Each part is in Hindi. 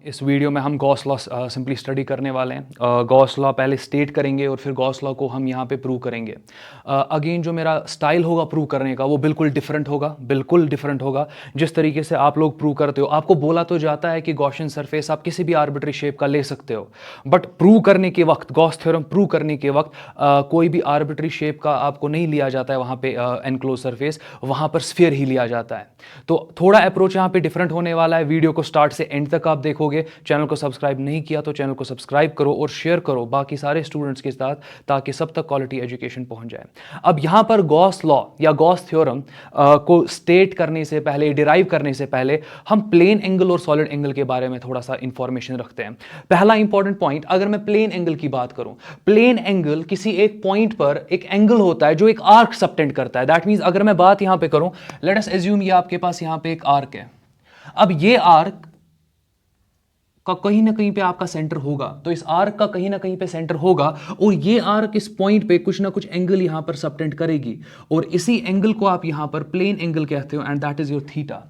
इस वीडियो में हम गॉस लॉ सिंपली स्टडी करने वाले हैं। गॉस लॉ पहले स्टेट करेंगे और फिर गॉस लॉ को हम यहाँ पे प्रूव करेंगे। अगेन जो मेरा स्टाइल होगा प्रूव करने का वो बिल्कुल डिफरेंट होगा जिस तरीके से आप लोग प्रूव करते हो। आपको बोला तो जाता है कि गॉसियन सरफेस आप किसी भी आर्बिट्री शेप का ले सकते हो, बट प्रूव करने के वक्त, गॉस थ्योरम प्रूव करने के वक्त कोई भी आर्बिट्री शेप का आपको नहीं लिया जाता है वहाँ पे एनक्लोज सरफेस, वहाँ पर स्फीयर ही लिया जाता है। तो थोड़ा अप्रोच यहाँ पे डिफरेंट होने वाला है। वीडियो को स्टार्ट से एंड तक आप देखोगे। चैनल को सब्सक्राइब नहीं किया तो चैनल को सब्सक्राइब करो और शेयर करो बाकी सारे स्टूडेंट्स के साथ, ताकि सब तक क्वालिटी एजुकेशन पहुंच जाए। अब यहाँ पर गॉस लॉ या गॉस थ्योरम को स्टेट करने से पहले, डिराइव करने से पहले, हम प्लेन एंगल और सॉलिड एंगल के बारे में थोड़ा सा इंफॉर्मेशन रखते हैं। पहला इंपॉर्टेंट पॉइंट, अगर मैं प्लेन एंगल की बात करूं, प्लेन एंगल किसी एक पॉइंट पर एक एंगल होता है जो एक आर्क सबटेंड करता है। दैट मींस अगर मैं बात यहां पे करूं, लेट अस एज्यूम ये आपके पास यहां पे एक आर्क है। अब ये आर्क का कहीं ना कहीं पे आपका सेंटर होगा, तो इस आर्क का कहीं ना कहीं पे सेंटर होगा और ये आर्क इस पॉइंट पे कुछ ना कुछ एंगल यहां पर सबटेंड करेगी और इसी एंगल को आप यहां पर प्लेन एंगल कहते हो and that is your theta.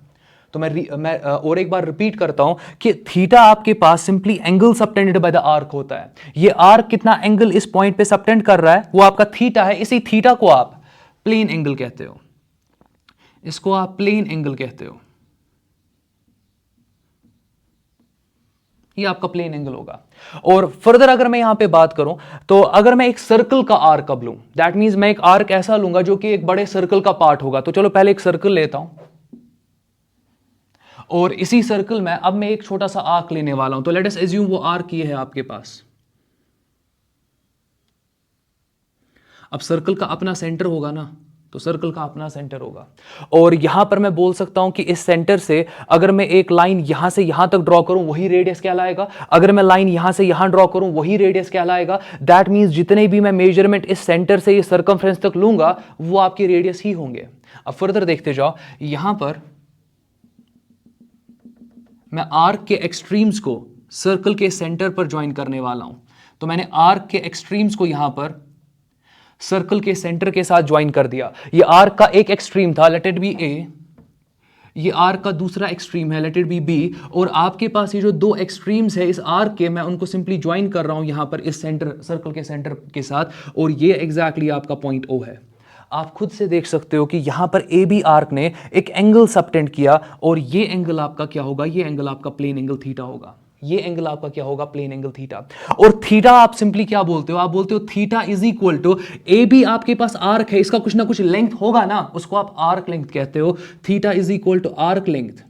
तो मैं और एक बार रिपीट करता हूं कि थीटा आपके पास simply angle subtended by the arc होता है। ये आर्क कितना एंगल इस पॉइंट पे सबटेंड कर रहा है वो आपका थीटा है। इसी थीटा को आप प्लेन एंगल कहते हो, इसको आप प्लेन एंगल कहते हो। ये आपका प्लेन एंगल होगा। और फर्दर अगर मैं यहां पे बात करूं तो अगर मैं एक सर्कल का आर्क अब लूं, दैट मींस मैं एक आर्क ऐसा लूंगा जो कि एक बड़े सर्कल का पार्ट होगा। तो चलो पहले एक सर्कल लेता हूं और इसी सर्कल में अब मैं एक छोटा सा आर्क लेने वाला हूं। तो लेट अस एज्यूम वो आर्क ये है आपके पास। अब सर्कल का अपना सेंटर होगा ना, तो सर्कल का अपना सेंटर होगा और यहां पर मैं बोल सकता हूं कि इस सेंटर से अगर मैं एक लाइन यहां से यहां तक ड्रॉ करूं वही रेडियस कहलाएगा। अगर मैं लाइन यहां से यहां ड्रॉ करूं वही रेडियस कहलाएगा। दैट मींस जितने भी मैं मेजरमेंट इस सेंटर से इस सर्कमफ्रेंस तक लूंगा वो आपकी रेडियस ही होंगे। अब फर्दर देखते जाओ, यहां पर मैं आर्क के एक्सट्रीम्स को सर्कल के सेंटर पर ज्वाइन करने वाला हूं। तो मैंने आर्क के एक्सट्रीम्स को यहां पर सर्कल के सेंटर के साथ ज्वाइन कर दिया। ये आर्क का एक एक्सट्रीम था, लेट इट बी ए, ये आर्क का दूसरा एक्सट्रीम है, लेट इट बी बी, और आपके पास ये जो दो एक्सट्रीम्स है इस आर्क के, मैं उनको सिंपली ज्वाइन कर रहा हूं यहां पर इस सेंटर, सर्कल के सेंटर के साथ, और ये एग्जैक्टली आपका पॉइंट ओ है। आप खुद से देख सकते हो कि यहां पर ए बी आर्क ने एक एंगल सबटेंड किया और ये एंगल आपका क्या होगा, ये एंगल आपका प्लेन एंगल थीटा होगा। ये एंगल आपका क्या होगा, प्लेन एंगल थीटा। और थीटा आप सिंपली क्या बोलते हो, आप बोलते हो theta is equal to, A B आपके पास आर्क है, इसका कुछ ना कुछ लेंथ होगा ना, उसको आप आर्क लेंथ कहते हो। Theta is equal to arc length.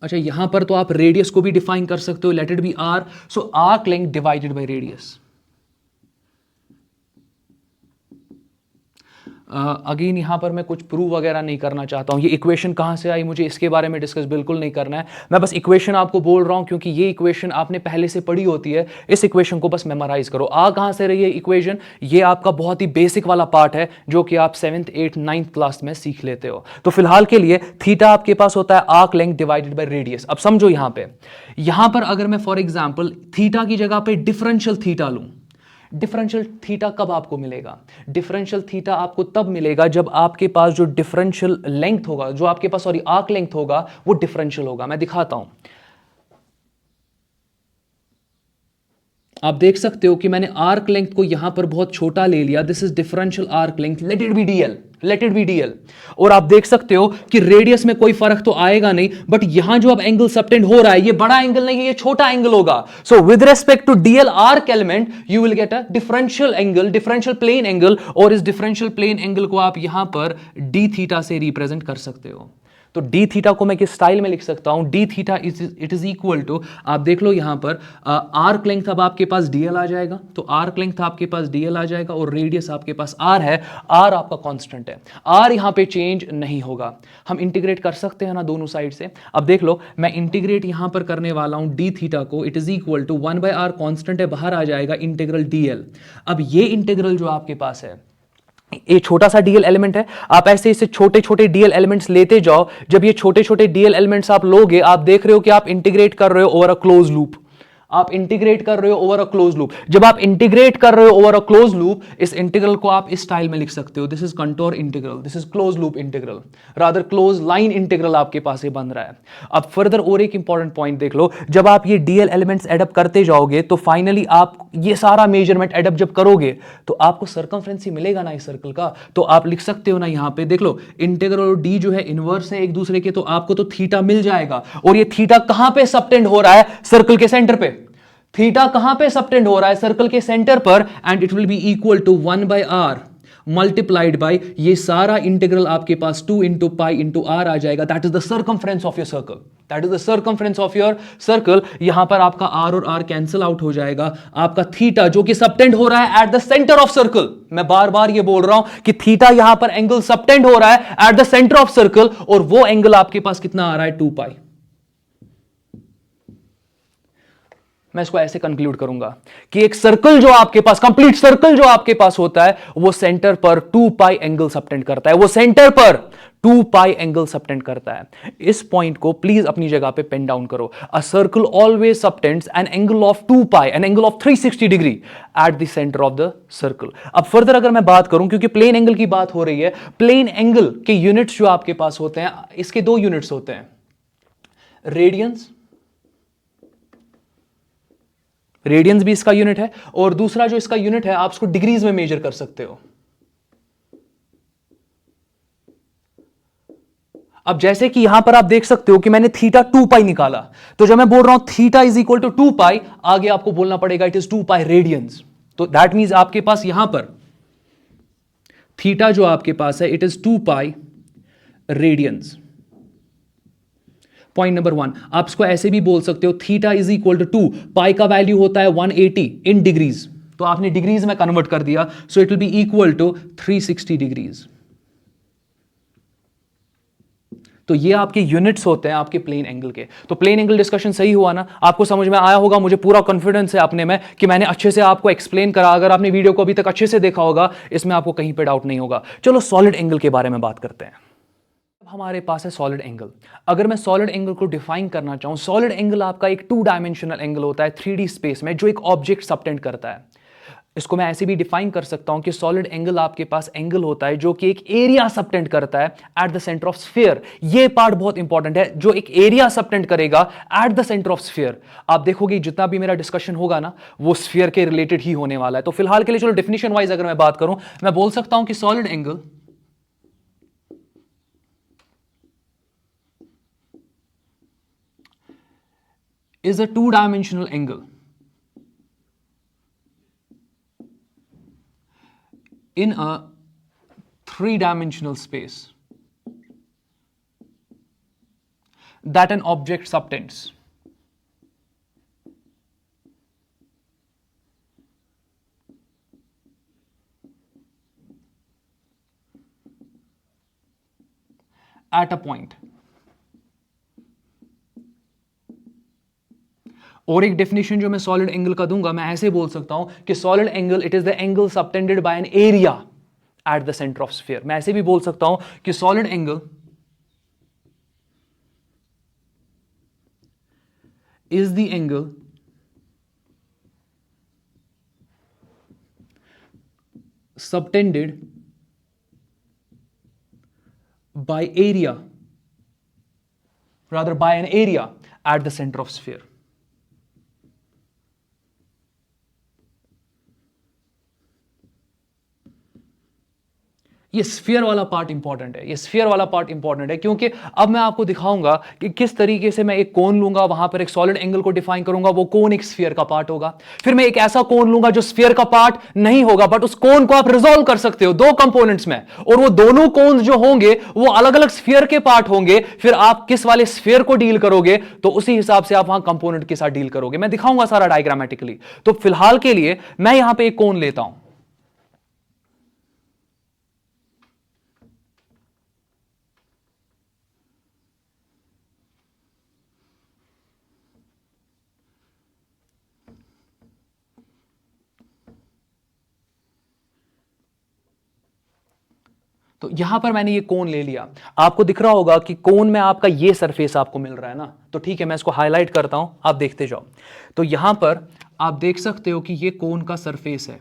अच्छा, यहां पर तो आप रेडियस को भी डिफाइन कर सकते हो, let it be R, so arc length divided by radius. Again यहां पर मैं कुछ प्रूव वगैरह नहीं करना चाहता हूं। ये इक्वेशन कहां से आई मुझे इसके बारे में डिस्कस बिल्कुल नहीं करना है। मैं बस इक्वेशन आपको बोल रहा हूं क्योंकि ये इक्वेशन आपने पहले से पढ़ी होती है। इस इक्वेशन को बस मेमोराइज करो। कहां से रही है इक्वेशन, ये आपका बहुत ही बेसिक वाला पार्ट है जो कि आप 7th 8th 9th क्लास में सीख लेते हो। तो फिलहाल के लिए थीटा आपके पास होता है arc length divided by radius. अब समझो यहां पर अगर मैं फॉर एग्जांपल थीटा की जगह पे डिफरेंशियल थीटा लूं, डिफरेंशियल थीटा कब आपको मिलेगा, डिफरेंशियल थीटा आपको तब मिलेगा जब आपके पास जो डिफरेंशियल लेंथ होगा, जो आपके पास सॉरी आर्क लेंथ होगा, वो डिफरेंशियल होगा। मैं दिखाता हूं। आप देख सकते हो कि मैंने आर्क लेंथ को यहां पर बहुत छोटा ले लिया। This is differential arc length, late it B DL, late it B DL. और आप देख सकते हो कि रेडियस में कोई फर्क तो आएगा नहीं, बट यहां जो अब एंगल सबटेंड हो रहा है ये बड़ा एंगल नहीं है, ये छोटा एंगल होगा। So with respect to dl arc element you will get a differential angle, differential plane angle, और इस डिफरेंशियल प्लेन एंगल को आप यहां पर डी थीटा से रिप्रेजेंट कर सकते हो। तो डी थीटा को मैं किस स्टाइल में लिख सकता हूं, d theta it is equal to, आप देख लो यहां पर आर्क लेंथ अब आपके पास डीएल आ जाएगा, तो आर्क लेंथ आपके पास डीएल आ जाएगा और रेडियस आपके पास आर है। आर आपका कांस्टेंट है, आर यहां पे चेंज नहीं होगा। हम इंटीग्रेट कर सकते हैं ना दोनों साइड से। अब देख लो मैं इंटीग्रेट यहां पर करने वाला हूं डी थीटा को, it is equal to 1/r constant है, बाहर आ जाएगा इंटीग्रल डीएल। अब ये इंटीग्रल जो आपके पास है, ये छोटा सा डीएल एलिमेंट है, आप ऐसे इसे छोटे छोटे डीएल एलिमेंट्स लेते जाओ। जब ये छोटे छोटे डीएल एलिमेंट्स आप लोगे, आप देख रहे हो कि आप इंटीग्रेट कर रहे हो ओवर अ क्लोज लूप। आप इंटीग्रेट कर रहे हो ओवर अ क्लोज लूप। जब आप इंटीग्रेट कर रहे हो ओवर अ क्लोज लूप, इस इंटीग्रल को आप इस स्टाइल में लिख सकते हो, this is contour integral, this is close loop integral, rather close line integral आपके पास ये बन रहा है। अब फर्दर और एक इंपॉर्टेंट पॉइंट देख लो, जब आप ये डीएल एलिमेंट्स एडअप करते जाओगे तो फाइनली आप ये सारा मेजरमेंट एडअप जब करोगे तो आपको सर्कमफ्रेंस ही मिलेगा ना इस सर्कल का। तो आप लिख सकते हो ना यहां पे देख लो, इंटीग्रल और डी जो है इनवर्स है एक दूसरे के, तो आपको तो थीटा मिल जाएगा। और ये थीटा कहां पे सबटेंड हो रहा है? सर्कल के सेंटर पे। थीटा कहां पे सबटेंड हो रहा है? सर्कल के सेंटर पर। And it will be equal to 1/r multiplied by ये सारा इंटीग्रल आपके पास 2 इंटू पाई इंटू आर आ जाएगा। That is the circumference of your circle, that is the circumference of your circle. यहां पर आपका आर और आर कैंसिल आउट हो जाएगा। आपका थीटा जो कि सबटेंड हो रहा है at the centre of circle, मैं बार बार ये बोल रहा हूं कि थीटा यहां पर एंगल सबटेंड हो रहा है at the centre of circle, और वो एंगल आपके पास कितना आ रहा है? 2 पाई। मैं इसको ऐसे कंक्लूड करूंगा कि एक सर्कल जो आपके पास, कंप्लीट सर्कल जो आपके पास होता है, वो सेंटर पर 2 पाई एंगल सबटेंड करता है, वो सेंटर पर 2 पाई एंगल सबटेंड करता है। इस पॉइंट को प्लीज अपनी जगह पे पेन डाउन करो। A circle always subtends an angle of 2 pi, an angle of 360 degree at the centre of the circle. अब फर्दर अगर मैं बात करूं, क्योंकि प्लेन एंगल की बात हो रही है, प्लेन एंगल के यूनिट्स जो आपके पास होते हैं, इसके 2 यूनिट्स होते हैं, रेडियंस, रेडियंस भी इसका यूनिट है, और दूसरा जो इसका यूनिट है आप उसको डिग्रीज में मेजर कर सकते हो। अब जैसे कि यहां पर आप देख सकते हो कि मैंने थीटा 2 पाई निकाला, तो जब मैं बोल रहा हूं थीटा इज इक्वल टू 2 पाई, आगे आपको बोलना पड़ेगा इट इज 2 पाई रेडियंस। तो दैट मींस आपके पास यहां पर थीटा जो आपके पास है it is 2 pi radiance. Point number 1, आप इसको ऐसे भी बोल सकते हो, थीटा इज इक्वल टू 2 पाई का वैल्यू होता है 180 इन डिग्रीज, तो आपने डिग्रीज में कन्वर्ट कर दिया, so it will be equal to 360 degrees. तो ये आपके यूनिट्स होते हैं आपके प्लेन एंगल के। तो प्लेन एंगल डिस्कशन सही हुआ ना? आपको समझ में आया होगा, मुझे पूरा कॉन्फिडेंस है अपने में कि मैंने अच्छे से आपको एक्सप्लेन करा। अगर आपने वीडियो को अभी तक अच्छे से देखा होगा, इसमें आपको कहीं पे डाउट नहीं होगा। चलो सॉलिड एंगल के बारे में बात करते हैं। हमारे पास है सॉलिड एंगल। अगर मैं सॉलिड एंगल को डिफाइन करना चाहूं, सॉलिड एंगल आपका एक 2 डायमेंशनल एंगल होता है 3D स्पेस में, जो एक ऑब्जेक्ट सबटेंड करता है। इसको मैं ऐसे भी डिफाइन कर सकता हूं कि सॉलिड एंगल आपके पास एंगल होता है जो कि एक एरिया सबटेंड करता है at the centre of sphere. ये पार्ट बहुत इंपॉर्टेंट है, जो एक एरिया सबटेंड करेगा at the centre of sphere. आप देखोगे जितना भी मेरा डिस्कशन होगा ना, वो स्फीयर के रिलेटेड ही होने वाला है। तो फिलहाल के लिए चलो डेफिनेशन वाइज अगर मैं बात करूं, मैं बोल सकता हूं कि solid angle is a 2-dimensional angle in a 3-dimensional space that an object subtends. At a point. और एक डेफिनेशन जो मैं सॉलिड एंगल का दूंगा, मैं ऐसे बोल सकता हूं कि solid angle it is the angle subtended bye an area at the centre of sphere. मैं ऐसे भी बोल सकता हूं कि solid angle is the angle subtended by area, rather by an area at the center of sphere. ये स्फीयर वाला पार्ट इंपॉर्टेंट है, ये स्फीयर वाला पार्ट इंपॉर्टेंट है, क्योंकि अब मैं आपको दिखाऊंगा कि किस तरीके से मैं एक कोन लूंगा, वहां पर एक सॉलिड एंगल को डिफाइन करूंगा, वो कोन एक स्फीयर का पार्ट होगा। फिर मैं एक ऐसा कोन लूंगा जो स्फीयर का पार्ट नहीं होगा, बट उस कोन को आप रिजॉल्व कर सकते हो 2 कंपोनेंट्स में, और वो दोनों कोन्स जो होंगे वो अलग अलग स्फीयर के पार्ट होंगे। फिर आप किस वाले स्फीयर को डील करोगे, तो उसी हिसाब से आप वहां कंपोनेंट के साथ डील करोगे। मैं दिखाऊंगा सारा डायग्रामेटिकली। तो फिलहाल के लिए मैं यहां पर एक कोन लेता हूं, तो यहां पर मैंने ये कोन ले लिया, आपको दिख रहा होगा कि कोन में आपका ये सरफेस आपको मिल रहा है ना, तो ठीक है मैं इसको हाईलाइट करता हूं, आप देखते जाओ। तो यहां पर आप देख सकते हो कि ये कोन का सरफेस है,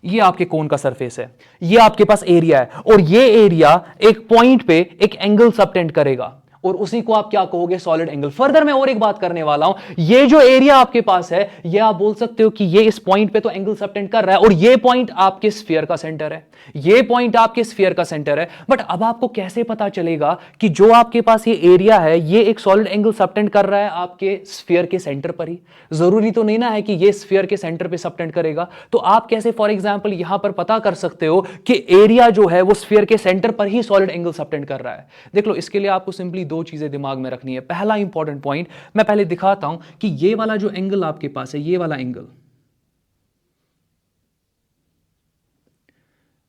ये आपके कोन का सरफेस है, ये आपके पास एरिया है, और ये एरिया एक पॉइंट पे एक एंगल सबटेंड करेगा, और उसी को आप क्या कहोगे, सॉलिड एंगल। फर्दर मैं और एक बात करने वाला हूं, ये जो एरिया आपके पास है, ये आप बोल सकते हो कि ये इस पॉइंट पे तो एंगल सबटेंड कर रहा है, और ये पॉइंट आपके स्फीयर का सेंटर है, ये पॉइंट आपके स्फीयर का सेंटर है। बट अब आपको कैसे पता चलेगा कि जो आपके पास ये एरिया है, ये एक सॉलिड एंगल सबटेंड कर रहा है आपके स्फीयर के सेंटर पर ही? जरूरी तो नहीं ना है कि ये स्फीयर के सेंटर पे सबटेंड करेगा। तो आप कैसे फॉर एग्जांपल यहां पर पता कर सकते हो कि एरिया जो है वो स्फीयर के सेंटर पर ही सॉलिड एंगल सबटेंड कर रहा है? देख लो, इसके लिए आपको सिंपली दो चीजें दिमाग में रखनी है। पहला इंपॉर्टेंट पॉइंट मैं पहले दिखाता हूं कि ये वाला जो एंगल आपके पास है, ये वाला एंगल,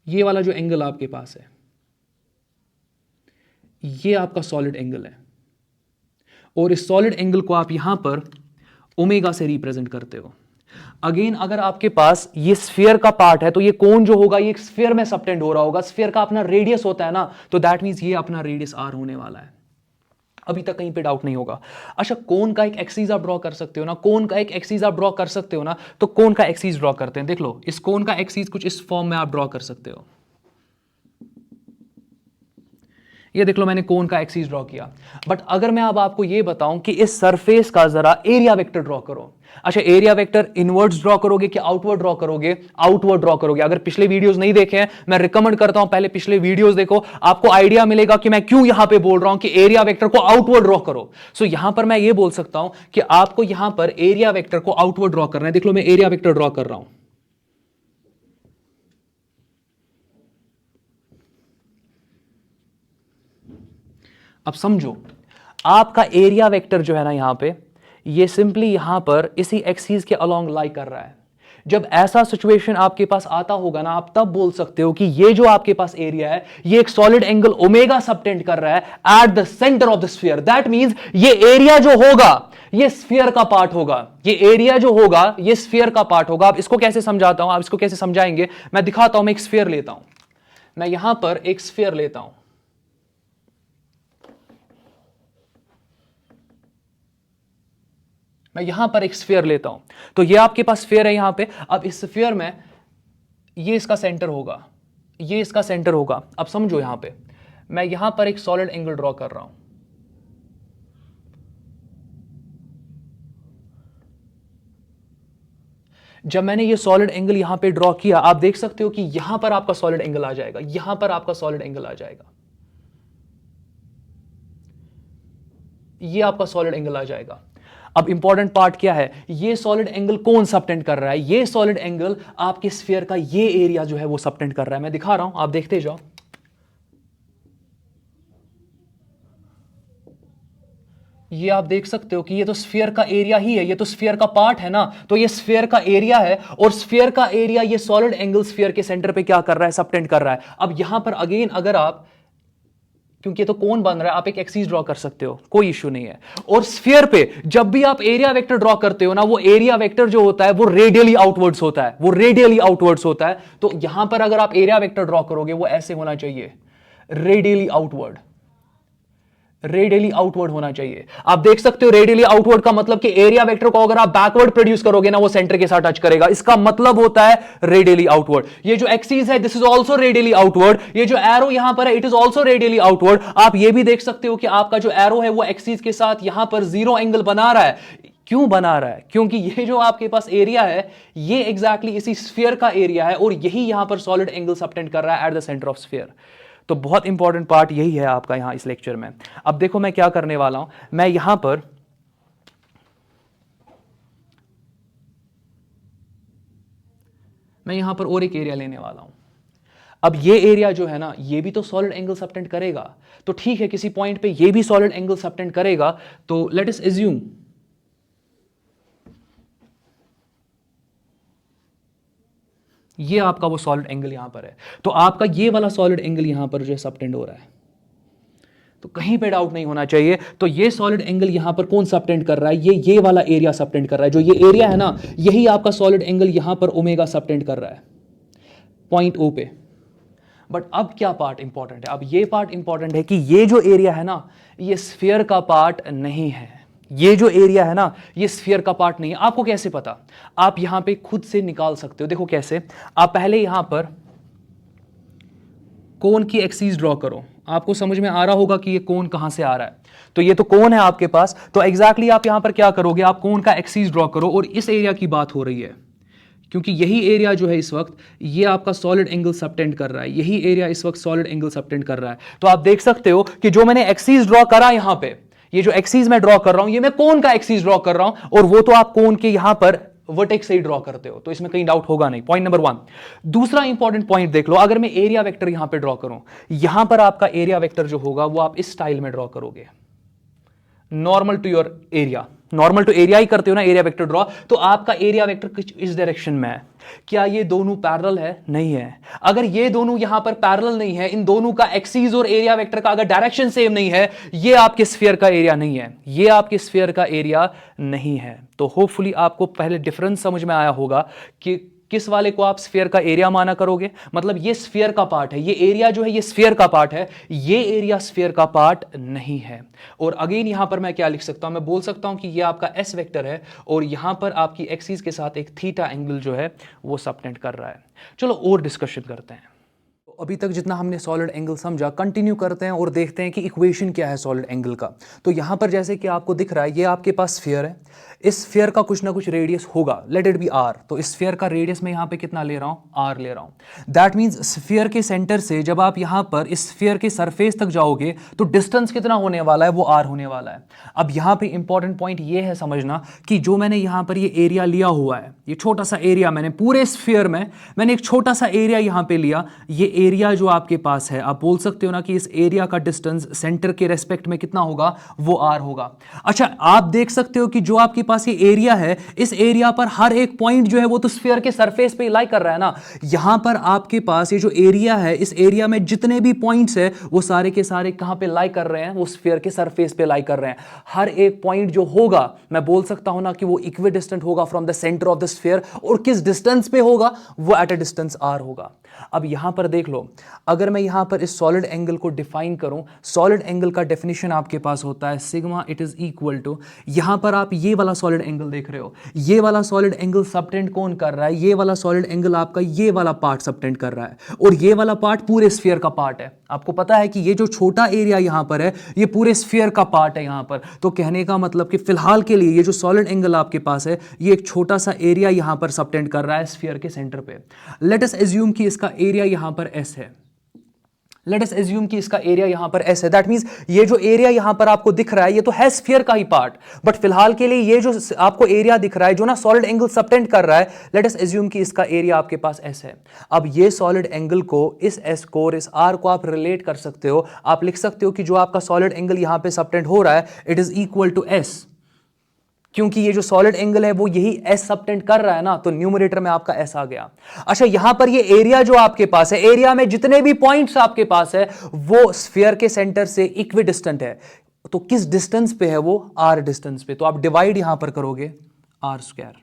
ये वाला जो एंगल आपके पास है, ये आपका सॉलिड एंगल है, और इस सॉलिड एंगल को आप यहां पर ओमेगा से रिप्रेजेंट करते हो। अगेन अगर आपके पास ये स्फीयर का पार्ट है, तो ये कोन जो होगा ये स्फीयर में सबटेंड हो रहा होगा, स्फीयर का अपना रेडियस होता है ना, तो दैट मींस ये अपना रेडियस आर होने वाला है। अभी तक कहीं पे डाउट नहीं होगा। अच्छा, कोन का एक एक्सिस आप ड्रॉ कर सकते हो ना, कोन का एक एक्सिस आप ड्रॉ कर सकते हो ना, तो कोन का एक्सिस ड्रॉ करते हैं। देख लो, इस कोन का एक्सिस कुछ इस फॉर्म में आप ड्रॉ कर सकते हो। ये देख लो, मैंने कोन का एक्सिस ड्रॉ किया। बट अगर मैं अब आपको ये बताऊं कि इस सरफेस का जरा एरिया वेक्टर ड्रॉ करो। अच्छा, एरिया वेक्टर इनवर्ड्स ड्रॉ करोगे कि आउटवर्ड ड्रॉ करोगे? आउटवर्ड ड्रॉ करोगे। अगर पिछले वीडियोस नहीं देखे हैं, मैं रिकमेंड करता हूं पहले पिछले वीडियोस देखो, आपको आइडिया मिलेगा कि मैं क्यों यहां पे बोल रहा हूं कि एरिया वेक्टर को आउटवर्ड ड्रॉ करो। सो यहां पर मैं ये बोल सकता हूं कि आपको यहां पर एरिया वेक्टर को आउटवर्ड ड्रॉ करना है। देख लो, मैं एरिया वेक्टर ड्रॉ कर रहा हूं। अब समझो, आपका एरिया वेक्टर जो है ना यहां पे, ये सिंपली यहां पर इसी एक्सिस के अलोंग लाई कर रहा है। जब ऐसा सिचुएशन आपके पास आता होगा ना, आप तब बोल सकते हो कि ये जो आपके पास एरिया है, ये एक सॉलिड एंगल ओमेगा सबटेंड कर रहा है at the centre of the sphere. That means ये एरिया जो होगा ये स्फीयर का पार्ट होगा, ये एरिया जो होगा ये स्फीयर का पार्ट होगा। अब इसको कैसे समझाता हूं, आप इसको कैसे समझाएंगे, मैं दिखाता हूं। मैं एक स्फीयर लेता हूं, मैं यहां पर एक स्फीयर लेता हूं, मैं यहां पर एक स्फीयर लेता हूं। तो ये आपके पास स्फीयर है यहां पे। अब इस स्फीयर में ये इसका सेंटर होगा, ये इसका सेंटर होगा। अब समझो, यहां पे मैं यहां पर एक सॉलिड एंगल ड्रॉ कर रहा हूं। जब मैंने ये सॉलिड एंगल यहां पे ड्रॉ किया, आप देख सकते हो कि यहां पर आपका सॉलिड एंगल आ जाएगा, यहां पर आपका सॉलिड एंगल आ जाएगा, ये आपका सॉलिड एंगल आ जाएगा। अब इंपॉर्टेंट पार्ट क्या है, ये सॉलिड एंगल कौन सबटेंड कर रहा है? ये सॉलिड एंगल आपके स्फीयर का ये एरिया जो है वो सबटेंड कर रहा है। मैं दिखा रहा हूं, आप देखते जाओ। ये आप देख सकते हो कि ये तो स्फीयर का एरिया ही है, ये तो स्फीयर का पार्ट है ना, तो ये स्फीयर का एरिया है, और स्फीयर का एरिया ये सॉलिड एंगल स्फीयर के सेंटर पे क्या कर रहा है, सबटेंड कर रहा है। अब यहां पर अगेन अगर आप, क्योंकि ये तो कोन बन रहा है, आप एक एक्सिस ड्रॉ कर सकते हो, कोई इश्यू नहीं है। और स्फीयर पे जब भी आप एरिया वेक्टर ड्रॉ करते हो ना, वो एरिया वेक्टर जो होता है वो रेडियली आउटवर्ड्स होता है, वो रेडियली आउटवर्ड्स होता है। तो यहां पर अगर आप एरिया वेक्टर ड्रॉ करोगे, वो ऐसे होना चाहिए, रेडियली आउटवर्ड, रेडियली आउटवर्ड होना चाहिए। आप देख सकते हो रेडियली आउटवर्ड का मतलब कि एरिया वेक्टर को अगर आप बैकवर्ड प्रोड्यूस करोगे ना, वो सेंटर के साथ टच करेगा, इसका मतलब होता है रेडियली आउटवर्ड। ये जो एक्सिस है, this is also radially outward. ये जो एरो यहां पर है, it is also radially outward. आप ये भी देख सकते हो कि आपका जो एरो है वो एक्सिस के साथ यहां पर जीरो एंगल बना रहा है। क्यों बना रहा है? क्योंकि ये जो आपके पास एरिया है, ये एग्जैक्टली इसी स्फीयर का एरिया है, और यही यहां पर सॉलिड एंगल सबटेंड कर रहा है at the centre of sphere. तो बहुत इंपॉर्टेंट पार्ट यही है आपका यहां इस लेक्चर में। अब देखो मैं क्या करने वाला हूं, मैं यहां पर और एक एरिया लेने वाला हूं। अब ये एरिया जो है ना, ये भी तो सॉलिड एंगल सबटेंड करेगा। तो ठीक है, किसी पॉइंट पे ये भी सॉलिड एंगल सबटेंड करेगा। तो लेट अस एज्यूम ये आपका वो सॉलिड एंगल यहां पर है। तो आपका ये वाला सॉलिड एंगल यहां पर जो है सबटेंड हो रहा है। तो कहीं पे डाउट नहीं होना चाहिए। तो ये सॉलिड एंगल यहां पर कौन सबटेंड कर रहा है, ये वाला एरिया सबटेंड कर रहा है। जो ये एरिया है ना, यही आपका सॉलिड एंगल यहां पर ओमेगा सबटेंड कर रहा है पॉइंट ओ पे। बट अब क्या पार्ट इंपॉर्टेंट है, अब ये पार्ट इंपॉर्टेंट है कि ये जो एरिया है ना, ये स्फीयर का पार्ट नहीं है। ये जो एरिया है ना, ये स्फीयर का पार्ट नहीं है। आपको कैसे पता, आप यहां पे खुद से निकाल सकते हो। देखो कैसे, आप पहले यहां पर कोन की एक्सिस ड्रॉ करो। आपको समझ में आ रहा होगा कि ये कोन कहां से आ रहा है। तो ये तो कोन है आपके पास, तो एग्जैक्टली आप यहां पर क्या करोगे, आप कोन का एक्सिस ड्रॉ करो। और इस एरिया की बात हो रही है, क्योंकि यही एरिया जो है इस वक्त ये आपका सॉलिड एंगल सबटेंड कर रहा है। यही एरिया इस वक्त सॉलिड एंगल सबटेंड कर रहा है। तो आप देख सकते हो कि जो मैंने एक्सिस ड्रॉ करा यहां पे, ये जो एक्सिस मैं ड्रॉ कर रहा हूं, ये मैं कोन का एक्सिस ड्रॉ कर रहा हूं, और वो तो आप कोन के यहां पर वर्टेक्स से ही ड्रॉ करते हो, तो इसमें कहीं डाउट होगा नहीं। Point number 1। दूसरा इंपॉर्टेंट पॉइंट देख लो, अगर मैं एरिया वेक्टर यहां पे ड्रॉ करूं, यहां पर आपका एरिया वेक्टर जो होगा वो आप इस स्टाइल में ड्रॉ करोगे, normal to your area. Normal to area ही करते हो ना एरिया वेक्टर ड्रॉ, तो आपका एरिया वेक्टर कुछ इस डायरेक्शन में है। क्या ये दोनों पैरेलल है? नहीं है। अगर ये दोनों यहां पर पैरेलल नहीं है, इन दोनों का एक्सिस और एरिया वेक्टर का अगर डायरेक्शन सेम नहीं है, ये आपके स्फीयर का एरिया नहीं है, ये आपके स्फीयर का एरिया नहीं है। तो होपफुली आपको पहले डिफरेंस समझ में आया होगा कि किस वाले को आप स्फीयर का एरिया माना करोगे। मतलब ये स्फीयर का पार्ट है, ये एरिया जो है ये स्फीयर का पार्ट है, ये एरिया स्फीयर का पार्ट नहीं है। और अगेन यहां पर मैं क्या लिख सकता हूं, मैं बोल सकता हूं कि ये आपका एस वेक्टर है, और यहां पर आपकी एक्सिस के साथ एक थीटा एंगल जो है वो सबटेंड कर रहा है। चलो और डिस्कशन करते हैं। तो अभी तक जितना हमने सॉलिड एंगल समझा, कंटिन्यू करते हैं और देखते हैं कि इक्वेशन क्या है सॉलिड एंगल का। तो यहां पर जैसे कि आपको दिख रहा है, ये आपके पास स्फीयर है, इस स्फीयर का कुछ ना कुछ रेडियस होगा, लेट इट बी आर। तो इस स्फीयर का रेडियस मैं यहां पे कितना ले रहा हूं, आर ले रहा हूं। दैट मींस स्फीयर के सेंटर से जब आप यहां पर इस स्फीयर के सरफेस तक जाओगे तो डिस्टेंस कितना होने वाला है, वो आर होने वाला है। अब यहां पे इंपॉर्टेंट पॉइंट ये है समझना कि जो मैंने यहां पर ये एरिया लिया हुआ है, ये छोटा सा एरिया, मैंने पूरे स्फीयर में मैंने एक छोटा सा एरिया यहां पे लिया। ये एरिया जो आपके पास है, आप बोल सकते हो ना कि इस एरिया का डिस्टेंस सेंटर के रेस्पेक्ट में कितना होगा, वो आर होगा। अच्छा, आप देख सकते हो कि जो आपके पास ये एरिया है, इस एरिया पर हर एक पॉइंट जो है वो तो स्फीयर के सरफेस पे लाई कर रहा है ना। यहां पर आपके पास ये जो एरिया है, इस एरिया में जितने भी पॉइंट्स है वो सारे के सारे कहां पे लाई कर रहे हैं, वो स्फीयर के सरफेस पे लाई कर रहे हैं। हर एक पॉइंट जो होगा, मैं बोल सकता हूं ना कि वो इक्विडिस्टेंट होगा from the centre of the sphere, और किस डिस्टेंस पे होगा, वो एट अ डिस्टेंस आर होगा। अब यहां पर देख लो, अगर मैं यहां पर इस सॉलिड एंगल को डिफाइन करूं, सॉलिड एंगल का डेफिनेशन आपके पास होता है sigma, it is equal to, यहां पर आप ये वाला सॉलिड एंगल देख रहे हो, ये वाला सॉलिड एंगल सबटेंड कौन कर रहा है, ये वाला सॉलिड एंगल आपका ये वाला पार्ट सबटेंड कर रहा है, और ये वाला पार्ट पूरे स्फीयर का पार्ट है। आपको पता है कि ये जो छोटा एरिया यहां पर है, ये पूरे स्फीयर का पार्ट है यहां पर। तो कहने का मतलब कि फिलहाल के लिए ये जो सॉलिड एंगल आपके पास है, ये एक छोटा सा एरिया यहां पर सबटेंड कर रहा है स्फीयर के सेंटर पे। लेट अस एज्यूम कि इसका एरिया यहां पर एस है। लेट अस एज्यूम कि इसका एरिया यहां पर एस है। दैट मींस ये जो एरिया यहां पर आपको दिख रहा है, ये तो है स्फीयर का ही पार्ट, बट फिलहाल के लिए ये जो आपको एरिया दिख रहा है, जो ना सॉलिड एंगल सबटेंड कर रहा है, लेट अस एज्यूम कि इसका एरिया आपके पास एस है। अब ये सॉलिड एंगल को, इस एस को और इस आर को आप रिलेट कर सकते हो। आप लिख सकते हो कि जो आपका सॉलिड एंगल यहां पे सबटेंड हो रहा है, it is equal to s, क्योंकि ये जो सॉलिड एंगल है वो यही एस सबटेंड कर रहा है ना, तो न्यूमरेटर में आपका एस आ गया। अच्छा, यहां पर ये एरिया जो आपके पास है, एरिया में जितने भी पॉइंट्स आपके पास है वो स्फीयर के सेंटर से इक्विडिस्टेंट है। तो किस डिस्टेंस पे है वो, आर डिस्टेंस पे। तो आप डिवाइड यहां पर करोगे आर स्क्वायर।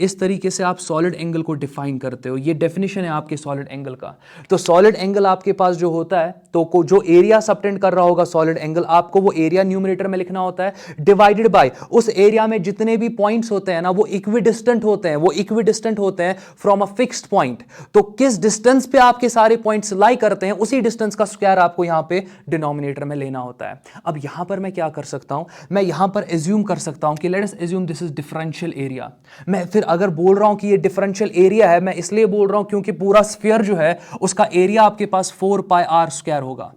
इस तरीके से आप सॉलिड एंगल को डिफाइन करते हो। ये डेफिनेशन है आपके सॉलिड एंगल का। तो सॉलिड एंगल आपके पास जो होता है, तो जो एरिया सबटेंड कर रहा होगा सॉलिड एंगल, आपको वो एरिया न्यूमरेटर में लिखना होता है, डिवाइडेड बाय उस एरिया में जितने भी पॉइंट्स होते हैं ना, वो इक्विडिस्टेंट होते हैं, वो इक्विडिस्टेंट होते हैं फ्रॉम अ फिक्स्ड पॉइंट। तो किस डिस्टेंस पे आपके सारे पॉइंट्स लाई करते हैं, उसी डिस्टेंस का स्क्वायर आपको यहां पे डिनोमिनेटर में लेना होता है। अब यहां पर मैं क्या कर सकता हूं, मैं यहां पर एज्यूम कर सकता हूं कि let us assume this is differential area. मैं फिर अगर बोल रहा हूं कि ये डिफरेंशियल एरिया है, मैं इसलिए बोल रहा हूं क्योंकि पूरा स्फीयर जो है उसका एरिया आपके पास 4 पाई आर स्क्वायर होगा,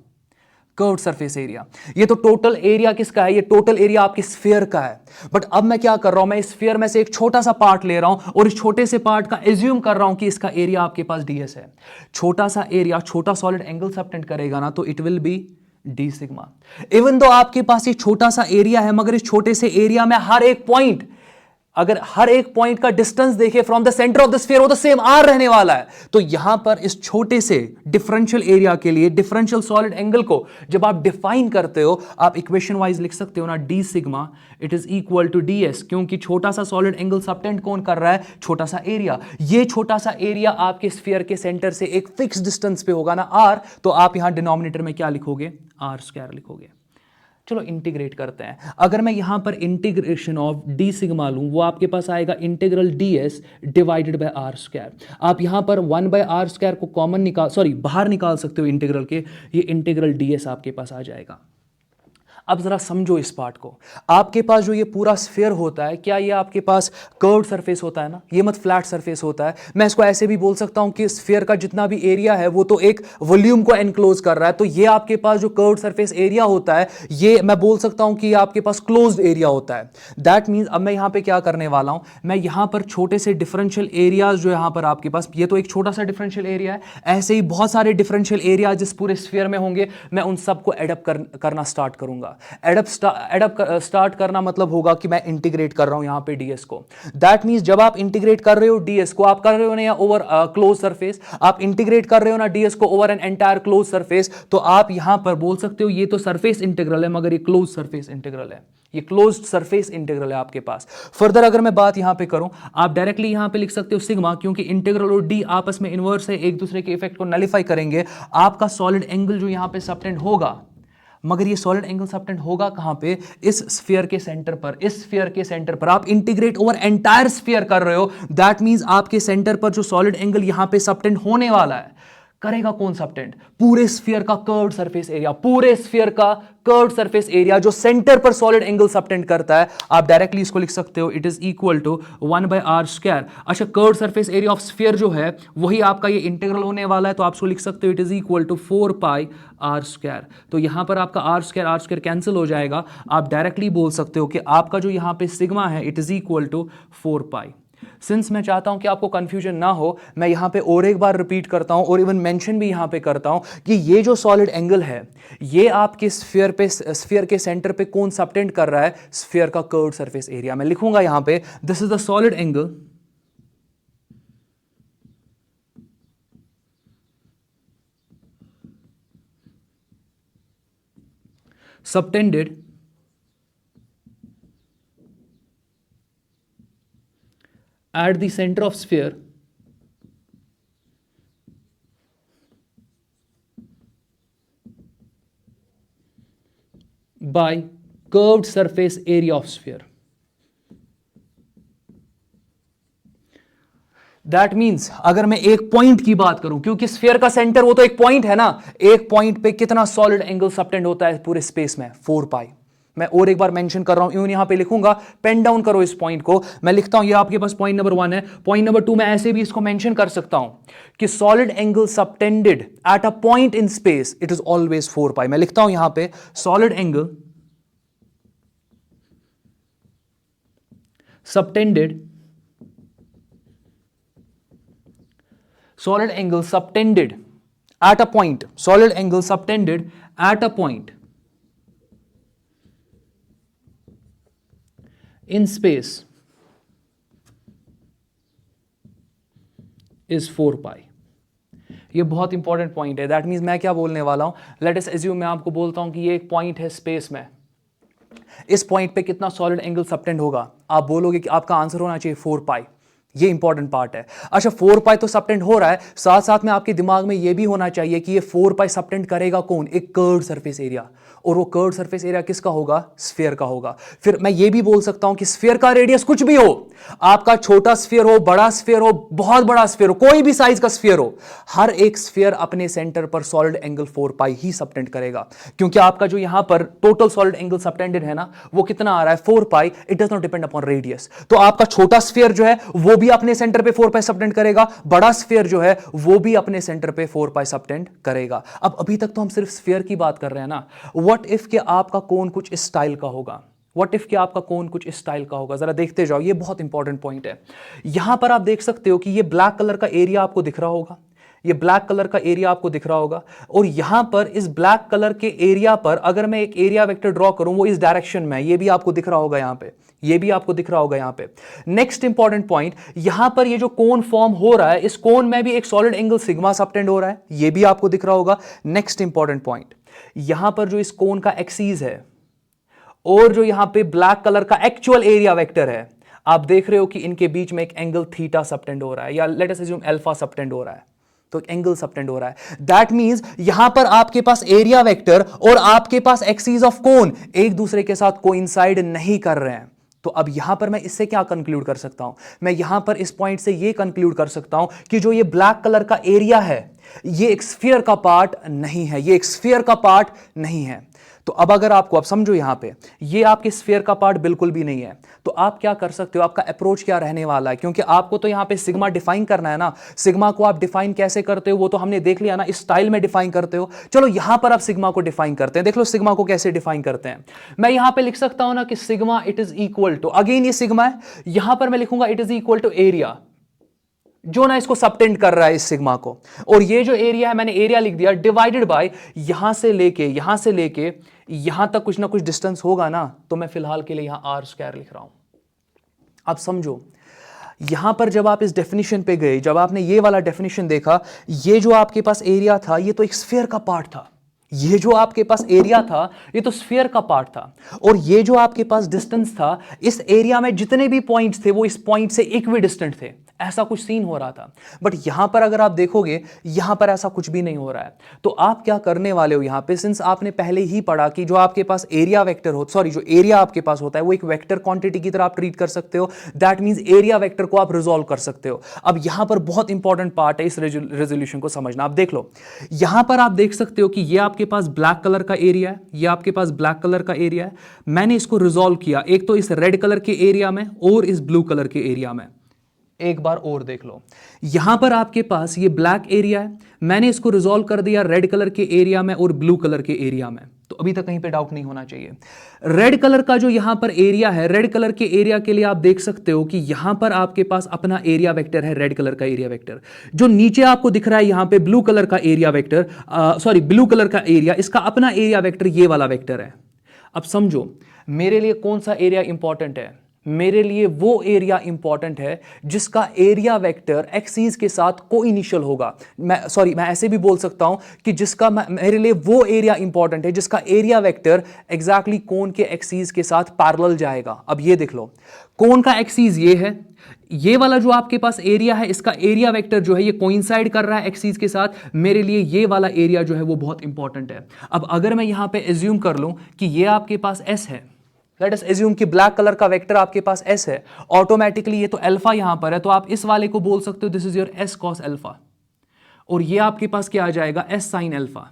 कर्व्ड सरफेस एरिया। ये तो टोटल एरिया किसका है, ये टोटल एरिया आपके स्फीयर का है। बट अब मैं क्या कर रहा हूं, मैं इस स्फीयर में से एक छोटा सा पार्ट ले रहा हूं और इस छोटे से पार्ट का एज्यूम कर रहा हूं कि इसका एरिया आपके पास ds है। छोटा सा एरिया छोटा सॉलिड एंगल सबटेंड करेगा ना, तो it will B D sigma. Even though आपके पास ये छोटा सा एरिया है, मगर इस छोटे से एरिया में हर एक पॉइंट अगर हर एक पॉइंट का डिस्टेंस देखे from the centre of the sphere, वो तो सेम आर रहने वाला है। तो यहां पर इस छोटे से डिफरेंशियल एरिया के लिए डिफरेंशियल सॉलिड एंगल को जब आप डिफाइन करते हो, आप इक्वेशन वाइज लिख सकते हो ना, d sigma it is equal to d s, क्योंकि छोटा सा सॉलिड एंगल सबटेंड कौन कर रहा है, छोटा सा एरिया। ये छोटा सा एरिया आपके स्फीयर के सेंटर से एक फिक्स डिस्टेंस पे होगा ना, आर, तो आप यहां डिनोमिनेटर में क्या लिखोगे, आर स्क्वायर लिखोगे। चलो इंटीग्रेट करते हैं। अगर मैं यहां पर इंटीग्रेशन ऑफ डी सिग्मा लूं, वो आपके पास आएगा integral d s divided by are square. आप यहां पर 1/r स्क्वायर को कॉमन बाहर निकाल सकते हो इंटीग्रल के, ये इंटीग्रल डी एस आपके पास आ जाएगा। अब जरा समझो इस पार्ट को। आपके पास जो ये पूरा स्फीयर होता है, क्या ये आपके पास कर्व्ड सरफेस होता है ना, ये मत फ्लैट सरफेस होता है। मैं इसको ऐसे भी बोल सकता हूं कि स्फीयर का जितना भी एरिया है वो तो एक वॉल्यूम को एनक्लोज कर रहा है। तो ये आपके पास जो कर्व्ड सरफेस एरिया होता है, ये मैं बोल सकता हूं कि ये आपके पास क्लोज्ड एरिया होता है। दैट मींस अब मैं यहां पे क्या करने वाला हूं, मैं यहां पर छोटे से डिफरेंशियल एरियाज जो यहां पर आपके पास, ये तो एक छोटा सा डिफरेंशियल एरिया है, ऐसे ही बहुत सारे डिफरेंशियल एरिया जिस पूरे स्फीयर में होंगे, मैं उन सबको एडअप करना स्टार्ट करूंगा। एडअप स्टार्ट करना मतलब होगा कि मैं इंटीग्रेट कर रहा हूं यहां पे डीएस को। दैट मींस जब आप इंटीग्रेट कर रहे हो डीएस को, आप कर रहे हो ना ओवर क्लोज सरफेस, आप इंटीग्रेट कर रहे हो ना डीएस को over an entire close surface, तो आप यहां पर बोल सकते हो ये तो सरफेस इंटीग्रल है, मगर ये क्लोज सरफेस इंटीग्रल है, ये क्लोज्ड सरफेस इंटीग्रल है आपके पास। फर्दर अगर मैं बात यहां पे करूं, आप डायरेक्टली यहां पे लिख सकते हो सिग्मा, क्योंकि इंटीग्रल और डी आपस में इनवर्स है, एक दूसरे के इफेक्ट को नलिफाई करेंगे। आपका सॉलिड एंगल जो यहां पे सबटेंड होगा, मगर ये सॉलिड एंगल सबटेंड होगा कहां पे, इस स्फीयर के सेंटर पर। इस स्फीयर के सेंटर पर आप इंटीग्रेट ओवर एंटायर स्फीयर कर रहे हो। दैट मींस आपके सेंटर पर जो सॉलिड एंगल यहां पे सबटेंड होने वाला है, करेगा कौन सबटेंड, पूरे स्फीयर का कर्व्ड सरफेस एरिया, पूरे स्फीयर का कर्व्ड सरफेस एरिया जो सेंटर पर सॉलिड एंगल सबटेंड करता है। आप डायरेक्टली इसको लिख सकते हो, it is equal to 1/r square. अच्छा, curved surface area of sphere जो है वही आपका ये इंटीग्रल होने वाला है, तो आप इसको लिख सकते हो, it is equal to 4πr square. तो यहां पर आपका r स्क्वायर कैंसिल हो जाएगा। आप डायरेक्टली बोल सकते हो कि आपका जो यहां पे सिग्मा है, it is equal to 4π। Since मैं चाहता हूं कि आपको कंफ्यूजन ना हो, मैं यहां पे और एक बार रिपीट करता हूं और इवन मेंशन भी यहां पे करता हूं कि ये जो सॉलिड एंगल है, ये आपके स्फीयर के सेंटर पे कौन सबटेंड कर रहा है, स्फीयर का कर्व्ड सरफेस एरिया। मैं लिखूंगा यहां पे, this is the solid angle subtended at the center of sphere by curved surface area of sphere. That means अगर मैं एक पॉइंट की बात करूं, क्योंकि स्फीयर का सेंटर वो तो एक पॉइंट है ना, एक पॉइंट पे कितना सॉलिड एंगल सबटेंड होता है पूरे स्पेस में, 4π। मैं और एक बार मेंशन कर रहा हूं, यूं यहां पे लिखूंगा, पेन डाउन करो इस पॉइंट को। मैं लिखता हूं, ये आपके पास पॉइंट नंबर 1 है। पॉइंट नंबर 2 मैं ऐसे भी इसको मेंशन कर सकता हूं कि solid angle subtended at a point in space, it is always 4π। मैं लिखता हूं यहां पे, solid angle subtended at a point, solid angle subtended at a point in space is 4π। ये बहुत इंपॉर्टेंट पॉइंट है। दैट मीन्स मैं क्या बोलने वाला हूं, लेट अस एज्यूम मैं आपको बोलता हूं कि ये एक पॉइंट है स्पेस में, इस पॉइंट पे कितना सॉलिड एंगल सबटेंड होगा, आप बोलोगे कि आपका आंसर होना चाहिए 4π। ये इंपॉर्टेंट पार्ट है। अच्छा, 4π तो सबटेंड हो रहा है, साथ साथ में आपके दिमाग में ये भी होना चाहिए कि ये 4π सबटेंड करेगा कौन, एक कर्व्ड सरफेस एरिया, और वो कर्व्ड सरफेस एरिया किसका होगा, स्फीयर का होगा। फिर मैं ये भी बोल सकता हूं कि स्फीयर का रेडियस कुछ भी हो, आपका छोटा स्फीयर हो, बड़ा स्फीयर हो, बहुत बड़ा स्फीयर हो, कोई भी साइज का स्फीयर हो, हर एक स्फीयर अपने सेंटर पर सॉलिड एंगल 4π ही सबटेंड करेगा, क्योंकि आपका जो यहां पर टोटल सॉलिड एंगल सबटेंडेड है ना, वो कितना आ रहा है, 4π। It does not depend upon radius. तो आपका छोटा स्फीयर जो है वो भी अपने सेंटर पे 4π सबटेंड करेगा, बड़ा स्फीयर जो है वो भी अपने सेंटर पे 4π सबटेंड करेगा। अब अभी तक तो हम सिर्फ स्फीयर की बात कर रहे हैं ना, व्हाट इफ कि आपका कोन कुछ इस स्टाइल का होगा, व्हाट इफ कि आपका कोन कुछ इस स्टाइल का होगा। जरा देखते जाओ, ये बहुत इंपॉर्टेंट पॉइंट है। यहां पर आप देख सकते हो कि ये ब्लैक कलर का एरिया आपको दिख रहा होगा, ये ब्लैक कलर का एरिया आपको दिख रहा होगा, और यहां पर इस ब्लैक कलर के एरिया पर अगर मैं एक एरिया वेक्टर ड्रॉ करूं वो इस डायरेक्शन में, ये भी आपको दिख रहा होगा यहां पे, ये भी आपको दिख रहा होगा यहां पे। नेक्स्ट इंपॉर्टेंट पॉइंट, यहां पर ये जो कोन फॉर्म हो रहा है, इस कोन में भी एक सॉलिड एंगल सिग्मा सबटेंड हो रहा है, ये भी आपको दिख रहा होगा। नेक्स्ट इंपॉर्टेंट पॉइंट, यहां पर जो इस कोन का एक्सीस है और जो यहां पे ब्लैक कलर का एक्चुअल एरिया वेक्टर है, आप देख रहे हो कि इनके बीच में एक एंगल थीटा सबटेंड हो रहा है, या let us assume alpha subtend हो रहा है, तो एंगल सबटेंड हो रहा है। दैट मींस यहां पर आपके पास एरिया वेक्टर और आपके पास एक्सिस ऑफ कोन एक दूसरे के साथ कोइंसाइड नहीं कर रहे हैं। तो अब यहां पर मैं इससे क्या कंक्लूड कर सकता हूं, मैं यहां पर इस पॉइंट से यह कंक्लूड कर सकता हूं कि जो ये ब्लैक कलर का एरिया है ये एक स्फीयर का पार्ट नहीं है, ये एक स्फीयर का पार्ट नहीं है। तो अब अगर आपको, अब समझो यहां पे ये आपके स्फीयर का पार्ट बिल्कुल भी नहीं है, तो आप क्या कर सकते हो, आपका अप्रोच क्या रहने वाला है, क्योंकि आपको तो यहां पे सिग्मा डिफाइन करना है ना। सिग्मा को आप डिफाइन कैसे करते हो वो तो हमने देख लिया ना, इस स्टाइल में डिफाइन करते हो। चलो यहां पर आप सिग्मा को डिफाइन करते हैं, देख लो सिग्मा को कैसे डिफाइन करते हैं। मैं यहां पे लिख सकता हूं ना कि sigma it is equal to, again ये सिग्मा है, यहां पर मैं लिखूंगा it is equal to area जो ना इसको सबटेंड कर रहा है इस सिग्मा को, और ये जो एरिया है मैंने एरिया लिख दिया डिवाइडेड बाय यहां से लेके यहां तक कुछ ना कुछ डिस्टेंस होगा ना, तो मैं फिलहाल के लिए यहां आर स्क्वायर लिख रहा हूं। अब समझो यहां पर जब आप इस डेफिनेशन पे गए, जब आपने ये वाला डेफिनेशन देखा, ये जो आपके पास एरिया था ये तो एक स्फीयर का पार्ट था, ये जो आपके पास एरिया था ये तो स्फीयर का पार्ट था, और ये जो आपके पास डिस्टेंस था, इस एरिया में जितने भी पॉइंट्स थे वो इस पॉइंट से इक्वी डिस्टेंट थे, ऐसा कुछ सीन हो रहा था। बट यहां पर अगर आप देखोगे यहां पर ऐसा कुछ भी नहीं हो रहा है। तो आप क्या करने वाले हो यहां पे, सिंस आपने पहले ही पढ़ा कि जो आपके पास एरिया वेक्टर हो, सॉरी जो एरिया आपके पास होता है वो एक वेक्टर क्वांटिटी की तरह आप ट्रीट कर सकते हो, दैट मींस एरिया वेक्टर को आप रिजॉल्व कर सकते हो। अब यहां पर बहुत इंपॉर्टेंट पार्ट है इस रेजोल्यूशन को समझना। आप देख लो यहां पर आप देख सकते हो कि ये आपके पास ब्लैक कलर का एरिया है, ये आपके पास ब्लैक कलर का एरिया है, मैंने इसको रिजॉल्व किया एक तो इस रेड कलर के एरिया में और इस ब्लू कलर के एरिया में। एक बार और देख लो, यहां पर आपके पास ये ब्लैक एरिया है, मैंने इसको रिजॉल्व कर दिया रेड कलर के एरिया में और ब्लू कलर के एरिया में। तो अभी तक कहीं पे डाउट नहीं होना चाहिए। रेड कलर का जो यहां पर एरिया है, रेड कलर के एरिया के लिए आप देख सकते हो कि यहां पर आपके पास अपना एरिया वेक्टर है, रेड कलर का एरिया वेक्टर। जो नीचे आपको दिख रहा है यहां पे ब्लू कलर का area vector, sorry blue colour का एरिया, इसका अपना एरिया वेक्टर ये वाला वेक्टर है। अब समझो मेरे लिए कौन सा एरिया इंपॉर्टेंट है, मेरे लिए वो एरिया इंपॉर्टेंट है जिसका एरिया वेक्टर एक्सिस के साथ कोइनिशियल होगा। मैं ऐसे भी बोल सकता हूं कि जिसका मेरे लिए वो एरिया इंपॉर्टेंट है जिसका एरिया वेक्टर एग्जैक्टली कोन के एक्सिस के साथ पैरेलल जाएगा। अब ये देख लो, कोन का एक्सिस ये है, ये वाला जो आपके पास एरिया है इसका एरिया वेक्टर जो है ये कोइंसाइड कर रहा है एक्सिस के साथ, मेरे लिए ये वाला एरिया जो है वो बहुत इंपॉर्टेंट है। अब अगर मैं यहां पे एज्यूम कर लूं कि ये आपके पास एस है, लेट अस एज्यूम कि ब्लैक कलर का वेक्टर आपके पास एस है, ऑटोमेटिकली ये तो अल्फा यहां पर है, तो आप इस वाले को बोल सकते हो this is your S cos alpha, और ये आपके पास क्या आ जाएगा S sine alpha.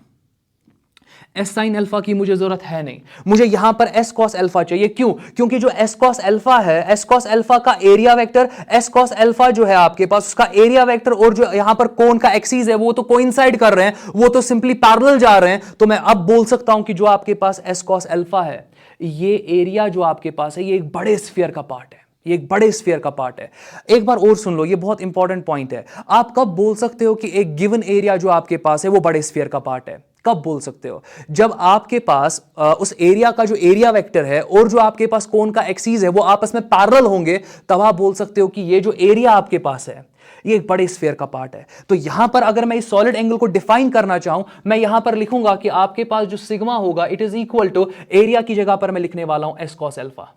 S sine alpha की मुझे जरूरत है नहीं, मुझे यहां पर एस कॉस अल्फा चाहिए। क्यों? क्योंकि जो एस कॉस अल्फा है, एस कॉस अल्फा का area vector, S cos alpha जो है आपके पास उसका एरिया वेक्टर और जो यहां पर कोन का एक्सिस है वो तो कोइंसाइड कर रहे हैं, वो तो सिंपली पैरेलल जा रहे हैं। तो मैं अब बोल सकता हूं कि जो आपके पास एस कॉस अल्फा है, ये एरिया जो आपके पास है ये एक बड़े स्फीयर का पार्ट है, ये एक बड़े स्फीयर का पार्ट है। एक बार और सुन लो, ये बहुत इंपॉर्टेंट पॉइंट है। आप कब बोल सकते हो कि एक गिवन एरिया जो आपके पास है वो बड़े स्फीयर का पार्ट है? कब बोल सकते हो? जब आपके पास उस एरिया का जो एरिया वेक्टर है और जो आपके पास कोन का एक्सिस है वो आपस में पैरेलल होंगे, तब आप बोल सकते हो कि ये जो एरिया आपके पास है ये एक बड़े स्फीयर का पार्ट है। तो यहां पर अगर मैं इस सॉलिड एंगल को डिफाइन करना चाहूं, मैं यहां पर लिखूंगा कि आपके पास जो सिग्मा होगा it is equal to, area की जगह पर मैं लिखने वाला हूं एस कॉस अल्फा।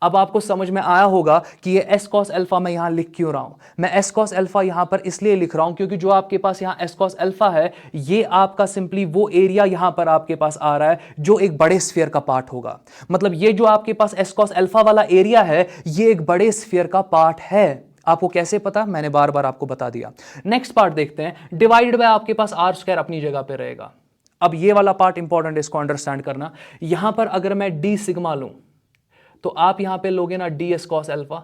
अब आपको समझ में आया होगा कि ये एस कॉस अल्फा मैं यहां लिख क्यों रहा हूं। मैं एस कॉस अल्फा यहां पर इसलिए लिख रहा हूं क्योंकि जो आपके पास यहां एस कॉस अल्फा है ये आपका सिंपली वो एरिया यहां पर आपके पास आ रहा है जो एक बड़े स्फीयर का पार्ट होगा। मतलब ये जो आपके पास एस कॉस अल्फा वाला एरिया है ये एक बड़े स्फीयर का पार्ट है। आपको कैसे पता? मैंने बार बार आपको बता दिया। नेक्स्ट पार्ट देखते हैं, डिवाइडेड बाय आपके पास आर स्क्वायर अपनी जगह पे रहेगा। अब ये वाला पार्ट इंपॉर्टेंट है, इसको अंडरस्टैंड करना। यहां पर अगर मैं डी सिग्मा लूं तो आप यहां पे लोगे ना डी एस कॉस अल्फा,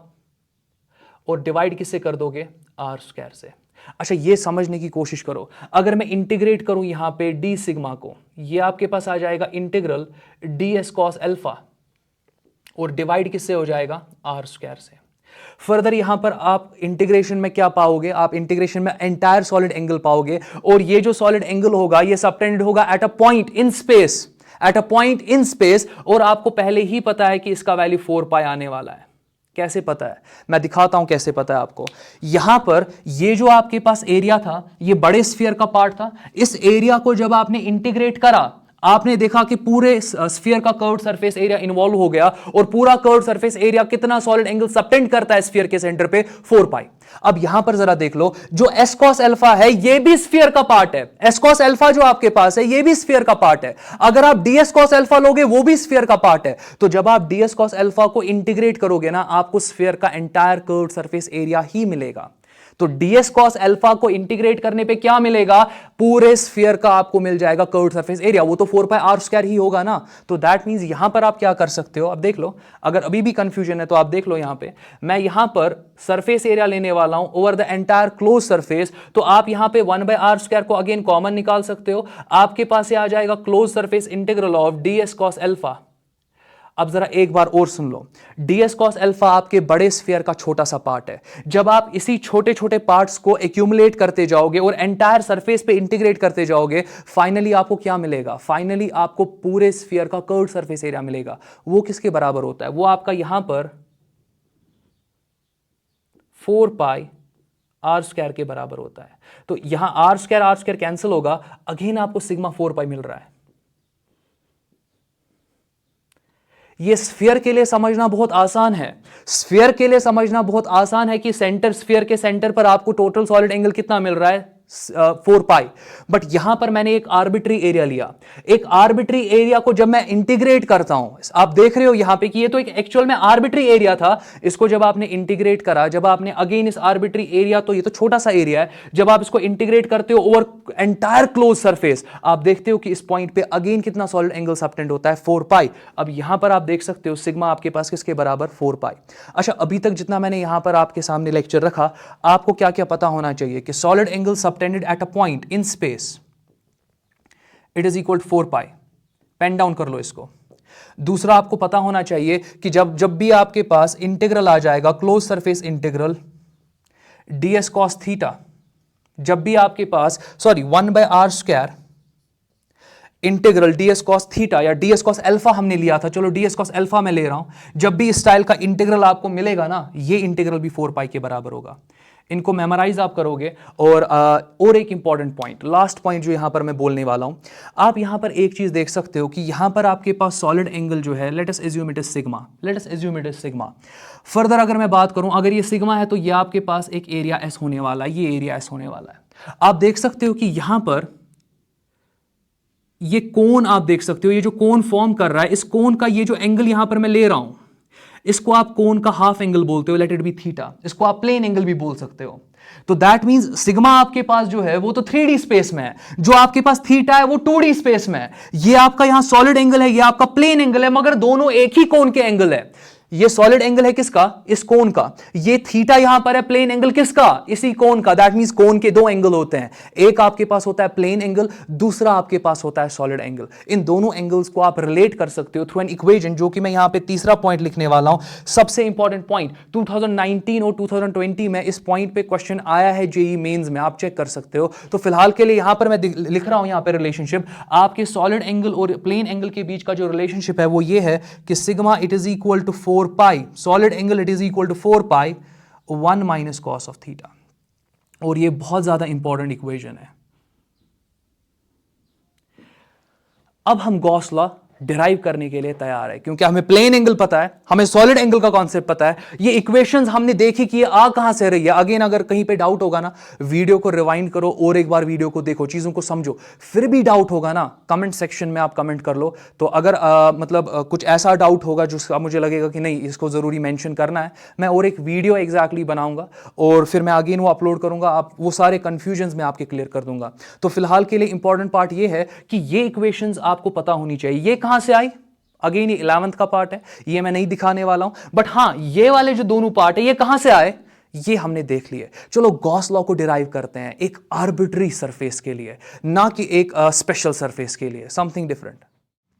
और डिवाइड किससे कर दोगे? आर स्क्वायर से। अच्छा ये समझने की कोशिश करो, अगर मैं इंटीग्रेट करूं यहां पे डी सिग्मा को, ये आपके पास आ जाएगा integral d S cos alpha, और डिवाइड किससे हो जाएगा? आर स्क्वायर से। फर्दर यहां पर आप इंटीग्रेशन में क्या पाओगे, आप इंटीग्रेशन में एंटायर सॉलिड एंगल पाओगे, और ये जो सॉलिड एंगल होगा ये सबटेंडेड होगा eight a point in space, eight a point in space, और आपको पहले ही पता है कि इसका वैल्यू 4 पाई आने वाला है। कैसे पता है, मैं दिखाता हूं कैसे पता है आपको। यहां पर ये जो आपके पास एरिया था, ये बड़े स्फीयर का पार्ट था, इस एरिया को जब आपने इंटीग्रेट करा, आपने देखा कि पूरे स्फीयर का कर्व्ड सरफेस एरिया इन्वॉल्व हो गया, और पूरा कर्व्ड सरफेस एरिया कितना सॉलिड एंगल सबटेंड करता है स्फीयर के सेंटर पे, 4 पाई। अब यहां पर जरा देख लो, जो एस कॉस अल्फा है ये भी स्फीयर का पार्ट है, एस कॉस अल्फा जो आपके पास है ये भी स्फीयर का पार्ट है। अगर आप ds कॉस अल्फा लोगे वो भी स्फीयर का पार्ट है। तो जब आप ds कॉस अल्फा को इंटीग्रेट करोगे ना, आपको स्फीयर का एंटायर कर्व्ड सरफेस एरिया ही मिलेगा। तो ds cos अल्फा को इंटीग्रेट करने पे क्या मिलेगा, पूरे स्फीयर का आपको मिल जाएगा कर्व्ड सरफेस एरिया, वो तो 4 पाई आर स्क्वायर ही होगा ना। तो दैट मींस यहां पर आप क्या कर सकते हो, अब देख लो, अगर अभी भी कंफ्यूजन है तो आप देख लो, यहां पे मैं यहां पर सरफेस एरिया लेने वाला हूं over the entire close surface, तो आप यहां पे 1 बाय आर स्क्वायर को अगेन कॉमन निकाल सकते हो, आपके पास ये आ जाएगा close surface integral of ds cos alpha. अब जरा एक बार और सुन लो, ds cos अल्फा आपके बड़े स्फीयर का छोटा सा पार्ट है। जब आप इसी छोटे छोटे पार्ट्स को एक्यूमुलेट करते जाओगे और एंटायर सरफेस पे इंटीग्रेट करते जाओगे, फाइनली आपको क्या मिलेगा, फाइनली आपको पूरे स्फीयर का कर्व्ड सरफेस एरिया मिलेगा। वो किसके बराबर होता है, वो आपका यहां पर 4 पाई आर स्क्वायर के बराबर होता है। तो यहां आर स्क्वायर कैंसिल होगा, अगेन आपको सिग्मा 4 पाई मिल रहा है। ये स्फीयर के लिए समझना बहुत आसान है, स्फीयर के लिए समझना बहुत आसान है कि सेंटर, स्फीयर के सेंटर पर आपको टोटल सॉलिड एंगल कितना मिल रहा है, 4 पाई। बट यहां पर मैंने एक आर्बिट्री एरिया लिया, एक आर्बिट्री एरिया को जब मैं इंटीग्रेट करता हूं, आप देख रहे हो यहां पे कि ये तो एक एक्चुअल में आर्बिट्री एरिया था, इसको जब आपने इंटीग्रेट करा, जब आपने अगेन इस आर्बिट्री एरिया, तो ये तो छोटा सा एरिया है, जब आप इसको इंटीग्रेट करते हो ओवर एंटायर क्लोज सरफेस, आप देखते हो कि इस पॉइंट पे अगेन कितना सॉलिड एंगल सबटेंड होता है, 4 पाई। अब यहां पर आप देख सकते हो सिग्मा आपके पास किसके बराबर, 4 पाई। अच्छा, अभी तक जितना मैंने यहां पर आपके सामने लेक्चर रखा, आपको क्या क्या पता होना चाहिए कि solid angle subtended at a point in space it is equal to 4 pi. Pen down कर लो इसको। दूसरा आपको पता होना चाहिए कि जब जब भी आपके पास इंटीग्रल आ जाएगा, close surface integral ds cos theta, जब भी आपके पास 1 बाय are square integral ds cos theta या ds cos अल्फा हमने लिया था, चलो ds cos अल्फा मैं ले रहा हूं, जब भी इस स्टाइल का इंटीग्रल आपको मिलेगा ना, ये इंटीग्रल भी 4 पाई के बराबर होगा। इनको मेमोराइज आप करोगे। और एक इंपॉर्टेंट पॉइंट, लास्ट पॉइंट जो यहां पर मैं बोलने वाला हूं, आप यहां पर एक चीज देख सकते हो कि यहां पर आपके पास सॉलिड एंगल जो है, let us assume it is sigma, let us assume it is sigma. Further अगर मैं बात करूं, अगर ये सिग्मा है तो ये आपके पास एक एरिया एस होने वाला है, ये एरिया एस होने वाला है। आप देख सकते हो कि यहां पर ये कोन, आप देख सकते हो ये जो कोन फॉर्म कर रहा है, इस कोन का ये जो एंगल यहां पर मैं ले रहा हूं, इसको आप कोन का हाफ एंगल बोलते हो, लेट इट बी थीटा। इसको आप प्लेन एंगल भी बोल सकते हो। तो दैट मींस सिग्मा आपके पास जो है वो तो 3D स्पेस में है, जो आपके पास थीटा है वो 2D स्पेस में है। ये आपका यहां सॉलिड एंगल है, ये आपका प्लेन एंगल है, मगर दोनों एक ही कोन के एंगल है। ये सॉलिड एंगल है किसका, इस कोन का। ये थीटा यहां पर है, प्लेन एंगल किसका, इसी कोन का। दैट मींस कोन के दो एंगल होते हैं, एक आपके पास होता है प्लेन एंगल, दूसरा आपके पास होता है सॉलिड एंगल। इन दोनों एंगल्स को आप रिलेट कर सकते हो थ्रू एन इक्वेशन, जो कि मैं यहां पे तीसरा पॉइंट लिखने वाला हूं, सबसे इंपॉर्टेंट पॉइंट। 2019 और 2020 में इस पॉइंट पे क्वेश्चन आया है जेईई मेंस में, आप चेक कर सकते हो। तो फिलहाल के लिए यहां पर मैं लिख रहा हूं यहां पे रिलेशनशिप, आपके सॉलिड एंगल और प्लेन एंगल के बीच का जो रिलेशनशिप है वो ये है कि sigma it is equal to 4 pi, solid angle it is equal to 4 pi 1 minus cos of theta. और ये बहुत ज्यादा इंपॉर्टेंट इक्वेशन है। अब हम गॉस लॉ डिराइव करने के लिए तैयार है, क्योंकि हमें प्लेन एंगल पता है, हमें सॉलिड एंगल का कॉन्सेप्ट पता है, ये इक्वेशंस हमने देखी कि ये आ कहां से रही है। अगेन अगर कहीं पे डाउट होगा ना, वीडियो को रिवाइंड करो और एक बार वीडियो को देखो, चीजों को समझो। फिर भी डाउट होगा ना, कमेंट सेक्शन में आप कमेंट कर लो। तो अगर कुछ ऐसा डाउट होगा जो मुझे लगेगा कि नहीं इसको जरूरी मेंशन करना है, मैं और एक वीडियो एग्जैक्टली बनाऊंगा और फिर मैं अगेन वो अपलोड करूंगा, आप वो सारे कंफ्यूजन्स में आपके क्लियर कर दूंगा। तो फिलहाल के लिए इंपॉर्टेंट पार्ट ये है कि ये इक्वेशंस आपको पता होनी चाहिए। ये कहां से आई, अगेन ये 11th का पार्ट है, ये मैं नहीं दिखाने वाला हूं, बट हां ये वाले जो दोनों पार्ट है ये कहां से आए, ये हमने देख लिए। चलो गॉस लॉ को डिराइव करते हैं एक आर्बिट्री सरफेस के लिए, ना कि एक स्पेशल सरफेस के लिए, समथिंग डिफरेंट।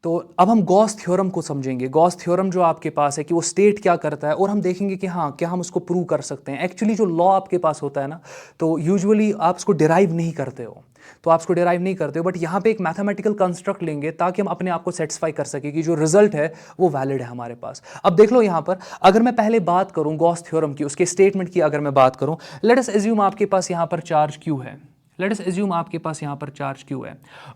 तो अब हम गॉस थ्योरम को समझेंगे। गॉस थ्योरम जो आपके पास है कि वो स्टेट क्या करता है, और हम देखेंगे कि हाँ क्या हम उसको प्रूव कर सकते हैं। एक्चुअली जो लॉ आपके पास होता है ना, तो यूजुअली आप उसको डिराइव नहीं करते हो, बट यहाँ पे एक मैथमेटिकल कंस्ट्रक्ट लेंगे ताकि हम अपने आप को सेटिस्फाई कर सके कि जो रिजल्ट है वो वैलिड है हमारे पास। अब देख लो यहाँ पर, अगर मैं पहले बात करूँ गॉस थ्योरम की, उसके स्टेटमेंट की अगर मैं बात करूँ, लेट अस एज्यूम आपके पास यहाँ पर चार्ज क्यू है।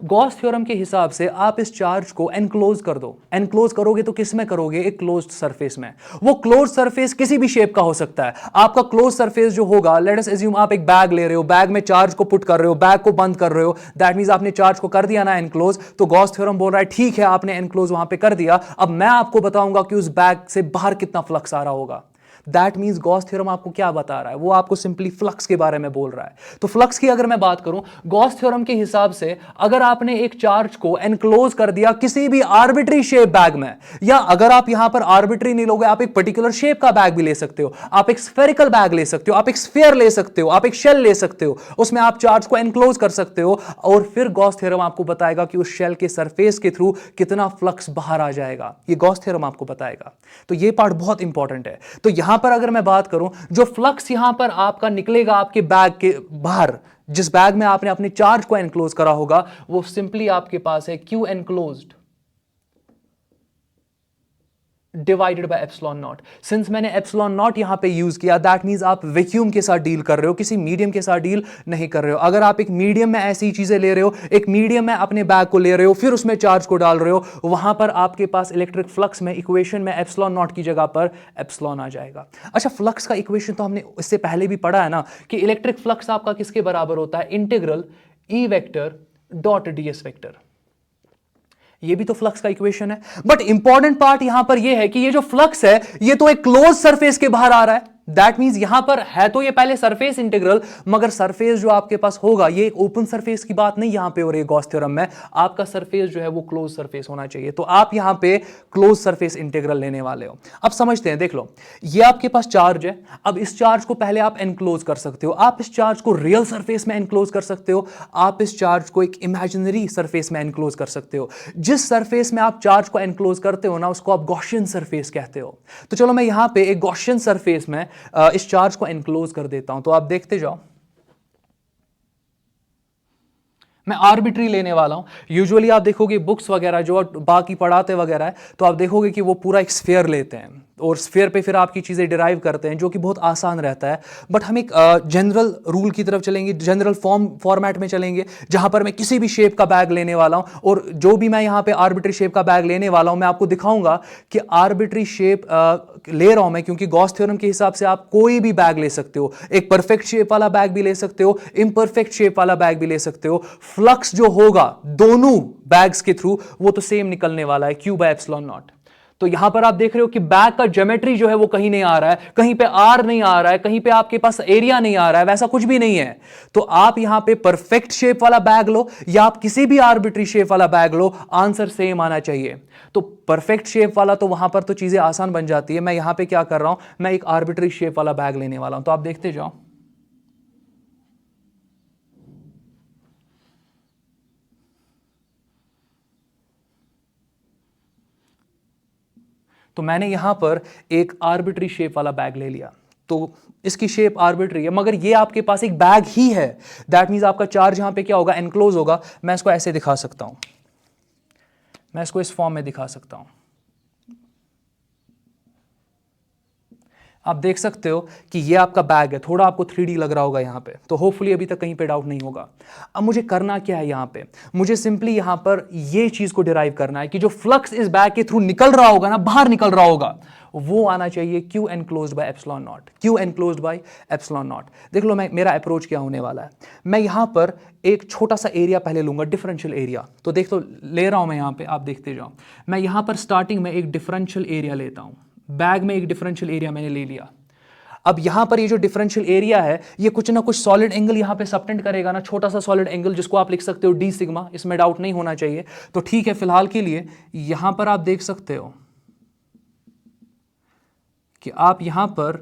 गॉस थ्योरम के हिसाब से आप इस चार्ज को एनक्लोज कर दो। एनक्लोज करोगे तो किस में करोगे? एक क्लोज्ड सरफेस में। वो क्लोज्ड सरफेस किसी भी शेप का हो सकता है। आपका क्लोज सरफेस जो होगा, लेट अस एज्यूम आप एक बैग ले रहे हो, बैग में चार्ज को पुट कर रहे हो, बैग को बंद कर रहे हो, दैट मींस आपने चार्ज को कर दिया ना एनक्लोज। तो गॉस थ्योरम बोल रहा है ठीक है आपने एनक्लोज वहां पे कर दिया, अब मैं आपको बताऊंगा कि उस बैग से बाहर कितना फ्लक्स आ रहा होगा। दैट मीन्स गॉस थ्योरम आपको क्या बता रहा है? वो आपको सिंपली फ्लक्स के बारे में बोल रहा है। तो फ्लक्स की अगर मैं बात करूं, गॉस थ्योरम के हिसाब से अगर आपने एक चार्ज को एनक्लोज कर दिया किसी भी आर्बिट्री शेप बैग में, या अगर आप यहां पर आर्बिट्री नहीं लोगे, आप एक पर्टिकुलर शेप का बैग भी ले सकते हो, आप एक स्फेरिकल बैग ले सकते हो, आप एक स्फीयर ले सकते हो, आप एक शेल ले सकते हो, उसमें आप चार्ज को एनक्लोज कर सकते हो, और फिर गॉस थ्योरम आपको बताएगा कि उस शेल के सरफेस के थ्रू कितना फ्लक्स बाहर आ जाएगा। ये गॉस थ्योरम आपको बताएगा। तो ये पार्ट बहुत इंपॉर्टेंट है। तो यहां पर अगर मैं बात करूं, जो फ्लक्स यहां पर आपका निकलेगा आपके बैग के बाहर, जिस बैग में आपने अपने चार्ज को एनक्लोज करा होगा, वो सिंपली आपके पास है Q enclosed divided by epsilon not. Since मैंने एप्सिलॉन नॉट यहां पे यूज किया, दैट मींस आप वैक्यूम के साथ डील कर रहे हो, किसी मीडियम के साथ डील नहीं कर रहे हो। अगर आप एक मीडियम में ऐसी चीजें ले रहे हो, एक मीडियम में अपने बैग को ले रहे हो, फिर उसमें चार्ज को डाल रहे हो, वहां पर आपके पास इलेक्ट्रिक फ्लक्स में इक्वेशन में एप्सिलॉन नॉट की जगह पर एप्सिलॉन आ जाएगा। अच्छा, फ्लक्स का इक्वेशन तो हमने इससे पहले भी पढ़ा है ना, कि इलेक्ट्रिक फ्लक्स आपका किसके बराबर होता है? इंटीग्रल ई वेक्टर डॉट डीएस वेक्टर। ये भी तो फ्लक्स का इक्वेशन है। बट इंपॉर्टेंट पार्ट यहां पर यह है कि ये जो फ्लक्स है ये तो एक क्लोज सरफेस के बाहर आ रहा है। दैट मींस यहां पर है तो ये पहले सरफेस इंटीग्रल, मगर सरफेस जो आपके पास होगा ये एक ओपन सरफेस की बात नहीं यहां पे हो रही है गॉस थ्योरम में। आपका सरफेस जो है वो क्लोज सरफेस होना चाहिए। तो आप यहां पे क्लोज सरफेस इंटीग्रल लेने वाले हो। अब समझते हैं, देख लो, ये आपके पास चार्ज है। अब इस चार्ज को पहले आप एनक्लोज कर सकते हो, आप इस चार्ज को रियल सरफेस में एनक्लोज कर सकते हो, आप इस चार्ज को एक इमेजिनरी सरफेस में एनक्लोज कर सकते हो। जिस सरफेस में आप चार्ज को एनक्लोज करते हो ना, उसको आप गॉसियन सरफेस कहते हो। तो चलो मैं यहां पे एक गॉसियन सरफेस में इस चार्ज को एनक्लोज कर देता हूं। तो आप देखते जाओ, मैं आर्बिट्री लेने वाला हूं। यूजुअली आप देखोगे बुक्स वगैरह जो बाकी पढ़ाते वगैरह है, तो आप देखोगे कि वो पूरा एक स्फीयर लेते हैं और स्फीयर पे फिर आपकी चीज़ें डिराइव करते हैं, जो कि बहुत आसान रहता है। बट हम एक जनरल रूल की तरफ चलेंगे, जनरल फॉर्मेट में चलेंगे, जहां पर मैं किसी भी शेप का बैग लेने वाला हूं, और जो भी मैं यहां पे आर्बिट्री शेप का बैग लेने वाला हूं, मैं आपको दिखाऊंगा कि आर्बिट्री शेप ले रहा हूं मैं, क्योंकि गॉस थ्योरम के हिसाब से आप कोई भी बैग ले सकते हो। एक परफेक्ट शेप वाला बैग भी ले सकते हो, इम्परफेक्ट शेप वाला बैग भी ले सकते हो। फ्लक्स जो होगा दोनों बैग्स के थ्रू वो तो सेम निकलने वाला है, क्यू बाय एप्सिलॉन नॉट। तो यहां पर आप देख रहे हो कि बैग का ज्योमेट्री जो है वो कहीं नहीं आ रहा है, कहीं पे आर नहीं आ रहा है, कहीं पे आपके पास एरिया नहीं आ रहा है, वैसा कुछ भी नहीं है। तो आप यहां पे परफेक्ट शेप वाला बैग लो या आप किसी भी आर्बिट्री शेप वाला बैग लो, आंसर सेम आना चाहिए। तो परफेक्ट शेप वाला तो वहां पर तो चीजें आसान बन जाती है। मैं यहां पे क्या कर रहा हूं, मैं एक आर्बिट्री शेप वाला बैग लेने वाला हूं। तो आप देखते जाओ, तो मैंने यहां पर एक आर्बिट्री शेप वाला बैग ले लिया। तो इसकी शेप आर्बिट्री है, मगर ये आपके पास एक बैग ही है। दैट मींस आपका चार्ज यहां पे क्या होगा? एनक्लोज होगा। मैं इसको ऐसे दिखा सकता हूं, मैं इसको इस फॉर्म में दिखा सकता हूं। आप देख सकते हो कि ये आपका बैग है। थोड़ा आपको 3D लग रहा होगा यहाँ पे, तो होपफुली अभी तक कहीं पे डाउट नहीं होगा। अब मुझे करना क्या है यहाँ पे? मुझे सिंपली यहाँ पर ये चीज को डिराइव करना है कि जो फ्लक्स इस बैग के थ्रू निकल रहा होगा ना, बाहर निकल रहा होगा, वो आना चाहिए Q enclosed bye epsilon not. Q enclosed bye epsilon not. देख लो मेरा अप्रोच क्या होने वाला है। मैं यहाँ पर एक छोटा सा एरिया पहले लूंगा, डिफरेंशियल एरिया। तो देख लो, ले रहा हूं मैं यहाँ पे, आप देखते जाओ। मैं यहाँ पर स्टार्टिंग में एक डिफरेंशियल एरिया लेता हूं। बैग में एक डिफरेंशियल एरिया मैंने ले लिया। अब यहां पर ये जो डिफरेंशियल एरिया है, ये कुछ ना कुछ सॉलिड एंगल यहां पे सबटेंड करेगा ना, छोटा सा सॉलिड एंगल, जिसको आप लिख सकते हो डी सिग्मा। इसमें डाउट नहीं होना चाहिए। तो ठीक है, फिलहाल के लिए यहां पर आप देख सकते हो कि आप यहां पर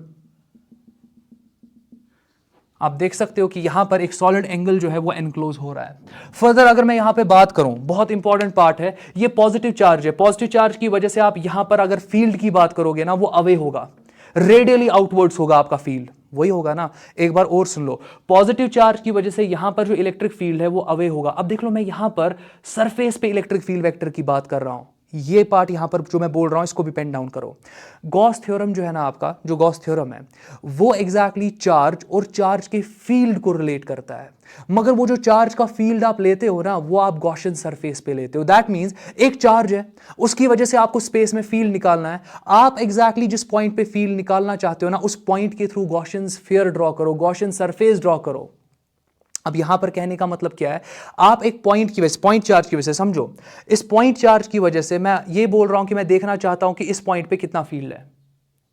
आप देख सकते हो कि यहां पर एक सॉलिड एंगल जो है वो एनक्लोज हो रहा है। फर्दर अगर मैं यहां पे बात करूं, बहुत इंपॉर्टेंट पार्ट है, ये पॉजिटिव चार्ज है। पॉजिटिव चार्ज की वजह से आप यहां पर अगर फील्ड की बात करोगे ना, वो अवे होगा, रेडियली आउटवर्ड्स होगा आपका फील्ड, वही होगा ना। एक बार और सुन लो, पॉजिटिव चार्ज की वजह से यहां पर जो इलेक्ट्रिक फील्ड है वो अवे होगा। अब देख लो, मैं यहां पर सरफेस पे इलेक्ट्रिक फील्ड वेक्टर की बात कर रहा हूं, ये पार्ट यहां पर जो मैं बोल रहा हूं इसको भी पेन डाउन करो। गॉस थ्योरम जो है ना, आपका जो गॉस थ्योरम है वो एग्जैक्टली चार्ज और चार्ज के फील्ड को रिलेट करता है, मगर वो जो चार्ज का फील्ड आप लेते हो ना, वो आप गॉसियन सरफेस पे लेते हो। दैट मींस एक चार्ज है, उसकी वजह से आपको स्पेस में फील्ड निकालना है। आप एग्जैक्टली जिस पॉइंट पे फील्ड निकालना चाहते हो ना, उस पॉइंट के थ्रू गॉसियन स्फीयर ड्रॉ करो, गॉसियन सरफेस ड्रॉ करो। अब यहां पर कहने का मतलब क्या है, आप एक पॉइंट की वजह, पॉइंट चार्ज की वजह से समझो, इस पॉइंट चार्ज की वजह से मैं ये बोल रहा हूं कि मैं देखना चाहता हूं कि इस पॉइंट पे कितना फील्ड है।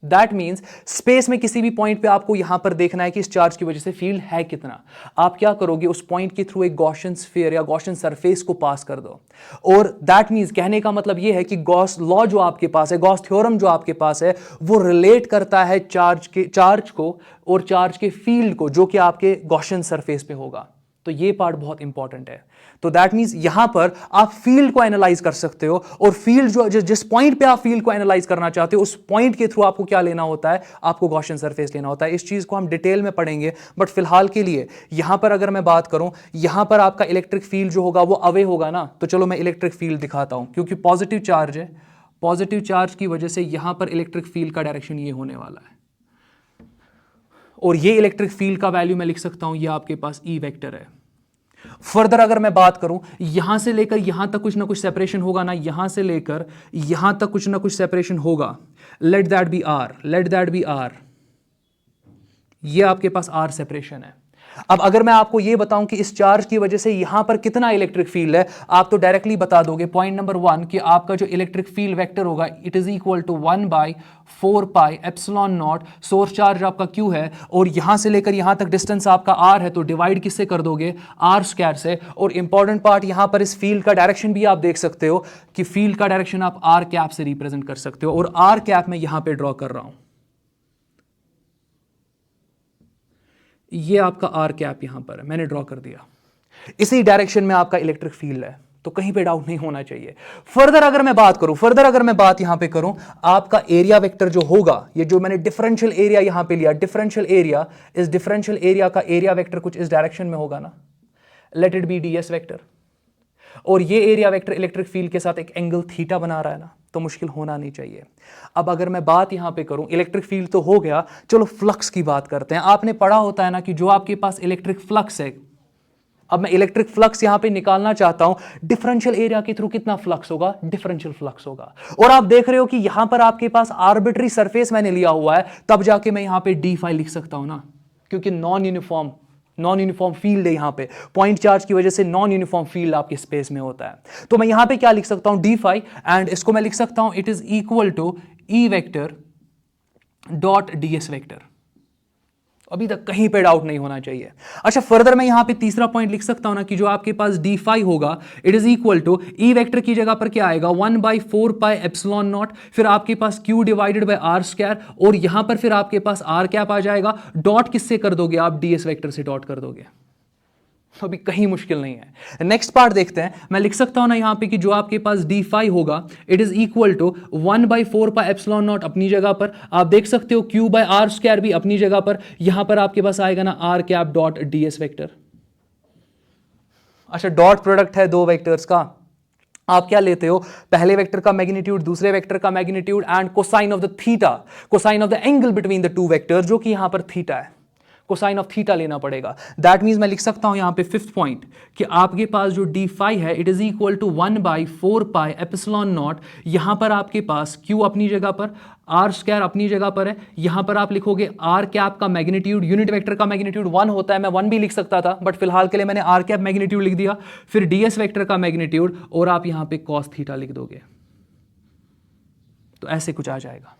दैट मीन्स स्पेस में किसी भी पॉइंट पे आपको यहां पर देखना है कि इस चार्ज की वजह से फील्ड है कितना। आप क्या करोगे, उस पॉइंट के थ्रू एक गॉसियन स्फीयर या गॉसियन सरफेस को पास कर दो। और दैट मीन्स कहने का मतलब यह है कि गॉस लॉ जो आपके पास है, गॉस थ्योरम जो आपके पास है, वो रिलेट करता है चार्ज को और चार्ज के फील्ड को, जो कि आपके गॉसियन सरफेस पे होगा। तो ये पार्ट बहुत इंपॉर्टेंट है। तो दैट मींस यहां पर आप फील्ड को एनालाइज कर सकते हो, और फील्ड जो जिस पॉइंट पे आप फील्ड को एनालाइज करना चाहते हो, उस पॉइंट के थ्रू आपको क्या लेना होता है, आपको गॉसियन सरफेस लेना होता है। इस चीज को हम डिटेल में पढ़ेंगे, बट फिलहाल के लिए यहां पर अगर मैं बात करूं, यहां पर आपका इलेक्ट्रिक फील्ड जो होगा वो अवे होगा ना। तो चलो मैं इलेक्ट्रिक फील्ड दिखाता हूं, क्योंकि पॉजिटिव चार्ज है, पॉजिटिव चार्ज की वजह से यहां पर इलेक्ट्रिक फील्ड का डायरेक्शन ये होने वाला है, और ये इलेक्ट्रिक फील्ड का वैल्यू मैं लिख सकता हूं, ये आपके पास ई वेक्टर है। फर्दर अगर मैं बात करूं, यहां से लेकर यहां तक कुछ ना कुछ सेपरेशन होगा ना, यहां से लेकर यहां तक कुछ ना कुछ सेपरेशन होगा। Let that be r, let that be r, ये आपके पास आर सेपरेशन है। अब अगर मैं आपको यह बताऊं कि इस चार्ज की वजह से यहां पर कितना इलेक्ट्रिक फील्ड है, आप तो डायरेक्टली बता दोगे पॉइंट नंबर 1 कि आपका जो इलेक्ट्रिक फील्ड वेक्टर होगा it is equal to 1/4 pi epsilon naught. Source charge आपका क्यू है, और यहां से लेकर यहां तक डिस्टेंस आपका आर है, तो डिवाइड किससे कर दोगे, आर स्क्वायर से। और इंपॉर्टेंट पार्ट यहां पर इस फील्ड का डायरेक्शन भी आप देख सकते हो कि फील्ड का डायरेक्शन आप आर कैप से रिप्रेजेंट कर सकते हो, और आर कैप मैं यहां पर ड्रॉ कर रहा हूं, ये आपका आर कैप यहां पर है, मैंने ड्रॉ कर दिया। इसी डायरेक्शन में आपका इलेक्ट्रिक फील्ड है, तो कहीं पे डाउट नहीं होना चाहिए। फर्दर अगर मैं बात करूं, फर्दर अगर मैं बात यहां पे करूं, आपका एरिया वेक्टर जो होगा, ये जो मैंने डिफरेंशियल एरिया यहां पे लिया, डिफरेंशियल एरिया, इस डिफरेंशियल एरिया का एरिया वेक्टर कुछ इस डायरेक्शन में होगा ना, late it B DS vector. और ये एरिया वेक्टर इलेक्ट्रिक फील्ड के साथ एक एंगल थीटा बना रहा है ना, तो मुश्किल होना नहीं चाहिए। अब अगर मैं बात यहां पे करूं, इलेक्ट्रिक फील्ड तो हो गया, चलो फ्लक्स की बात करते हैं। आपने पढ़ा होता है ना कि जो आपके पास इलेक्ट्रिक फ्लक्स है, अब मैं इलेक्ट्रिक फ्लक्स यहां पे निकालना चाहता हूं, डिफरेंशियल एरिया के थ्रू कितना फ्लक्स होगा, डिफरेंशियल फ्लक्स होगा। और आप देख रहे हो कि यहां पर आपके पास आर्बिट्री सरफेस मैंने लिया हुआ है, तब जाके मैं यहां पे डी फाई लिख सकता हूं ना, क्योंकि नॉन यूनिफॉर्म फील्ड है यहां पे, पॉइंट चार्ज की वजह से नॉन यूनिफॉर्म फील्ड आपके स्पेस में होता है। तो मैं यहां पे क्या लिख सकता हूं, डी फाई, एंड इसको मैं लिख सकता हूं it is equal to E vector dot ds vector. अभी तक कहीं पे डाउट नहीं होना चाहिए। अच्छा, फर्दर मैं यहां पे तीसरा पॉइंट लिख सकता हूं ना कि जो आपके पास डी फाई होगा it is equal to E vector की जगह पर क्या आएगा, 1/4 पाई एप्सिलॉन नॉट, फिर आपके पास Q divided by are square, और यहां पर फिर आपके पास आर कैप आ जाएगा। डॉट किससे कर दोगे आप, डीएस वेक्टर से डॉट कर दोगे। अभी कहीं मुश्किल नहीं है। नेक्स्ट पार्ट देखते हैं, मैं लिख सकता हूं ना यहां पे कि जो आपके पास डी फाई होगा it is equal to 1/4 pi epsilon naught अपनी जगह पर, आप देख सकते हो क्यू बाय आर स्क्वायर भी अपनी जगह पर, यहां पर आपके पास आएगा ना r cap dot ds vector. अच्छा, डॉट प्रोडक्ट है दो वेक्टर्स का, आप क्या लेते हो, पहले वेक्टर का मैग्नीट्यूड, दूसरे वेक्टर का magnitude, and cosine of the theta, cosine of the angle between the two vectors, जो कि यहां पर थीटा है, कोसाइन ऑफ थीटा लेना पड़ेगा। दैट मींस मैं लिख सकता हूं यहां पे फिफ्थ पॉइंट कि आपके पास जो डी फाई है it is equal to 1/4 pi epsilon naught, यहां पर आपके पास क्यू अपनी जगह पर, आर स्क्वायर अपनी जगह पर है, यहां पर आप लिखोगे आर कैप का मैग्नीट्यूड, यूनिट वेक्टर का मैग्नीट्यूड 1 होता है, मैं 1 भी लिख सकता था बट फिलहाल के लिए मैंने आर कैप मैग्नीट्यूड लिख दिया, फिर डीएस वेक्टर का मैग्नीट्यूड, और आप यहां पे कॉस थीटा लिख दोगे, तो ऐसे कुछ आ जाएगा।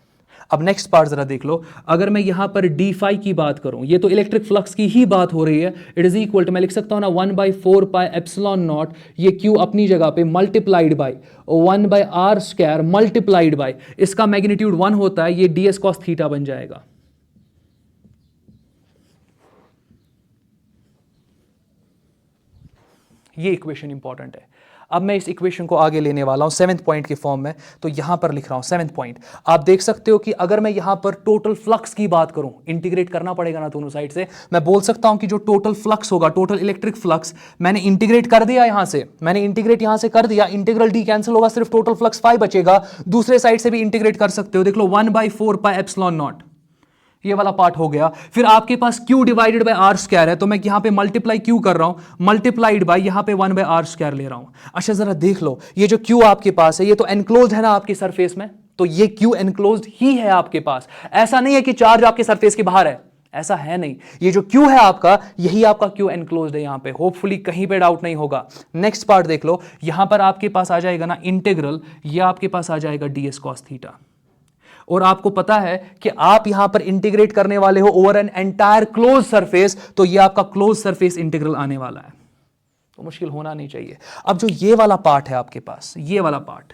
अब नेक्स्ट पार्ट जरा देख लो, अगर मैं यहां पर डी फाई की बात करूं, ये तो इलेक्ट्रिक फ्लक्स की ही बात हो रही है, इट इज इक्वल टू मैं लिख सकता हूं ना 1/4 पाई एप्सिलॉन नॉट, ये क्यू अपनी जगह पे multiplied by 1/r square multiplied by, इसका मैग्नीट्यूड 1 होता है, ये ds cos थीटा बन जाएगा। ये इक्वेशन इंपॉर्टेंट है। अब मैं इस इक्वेशन को आगे लेने वाला हूं 7th पॉइंट के फॉर्म में, तो यहां पर लिख रहा हूं 7th पॉइंट। आप देख सकते हो कि अगर मैं यहां पर टोटल फ्लक्स की बात करूं, इंटीग्रेट करना पड़ेगा ना दोनों साइड से, मैं बोल सकता हूं कि जो टोटल फ्लक्स होगा, टोटल इलेक्ट्रिक फ्लक्स, मैंने इंटीग्रेट कर दिया यहां से, मैंने इंटीग्रेट यहां से कर दिया, इंटीग्रल डी कैंसिल होगा, सिर्फ टोटल फ्लक्स 5 बचेगा। दूसरे साइड से भी इंटीग्रेट कर सकते हो, देख लो 1/4 पाई एप्सिलॉन नॉट, ये वाला पार्ट हो गया। फिर आपके पास Q divided by are square है, तो मैं यहां पे मल्टीप्लाई Q कर रहा हूं, मल्टीप्लाइड बाय यहां पे 1/r स्क्वायर ले रहा हूं। अच्छा जरा देख लो, ये जो Q आपके पास है ये तो एनक्लोज है ना आपकी सरफेस में, तो ये Q एनक्लोज ही है आपके पास। ऐसा नहीं है कि चार्ज आपके सरफेस के बाहर है, ऐसा है नहीं। ये जो Q है आपका, यही आपका Q एनक्लोज्ड है यहां पे, होपफुली कहीं पे डाउट नहीं होगा। नेक्स्ट पार्ट देख लो, यहां पर आपके पास आ जाएगा ना इंटीग्रल, ये आपके पास आ जाएगा ds cos थीटा। और आपको पता है कि आप यहां पर इंटीग्रेट करने वाले हो over an entire close surface, तो ये आपका क्लोज सरफेस इंटीग्रल आने वाला है, तो मुश्किल होना नहीं चाहिए। अब जो ये वाला पार्ट है आपके पास, ये वाला part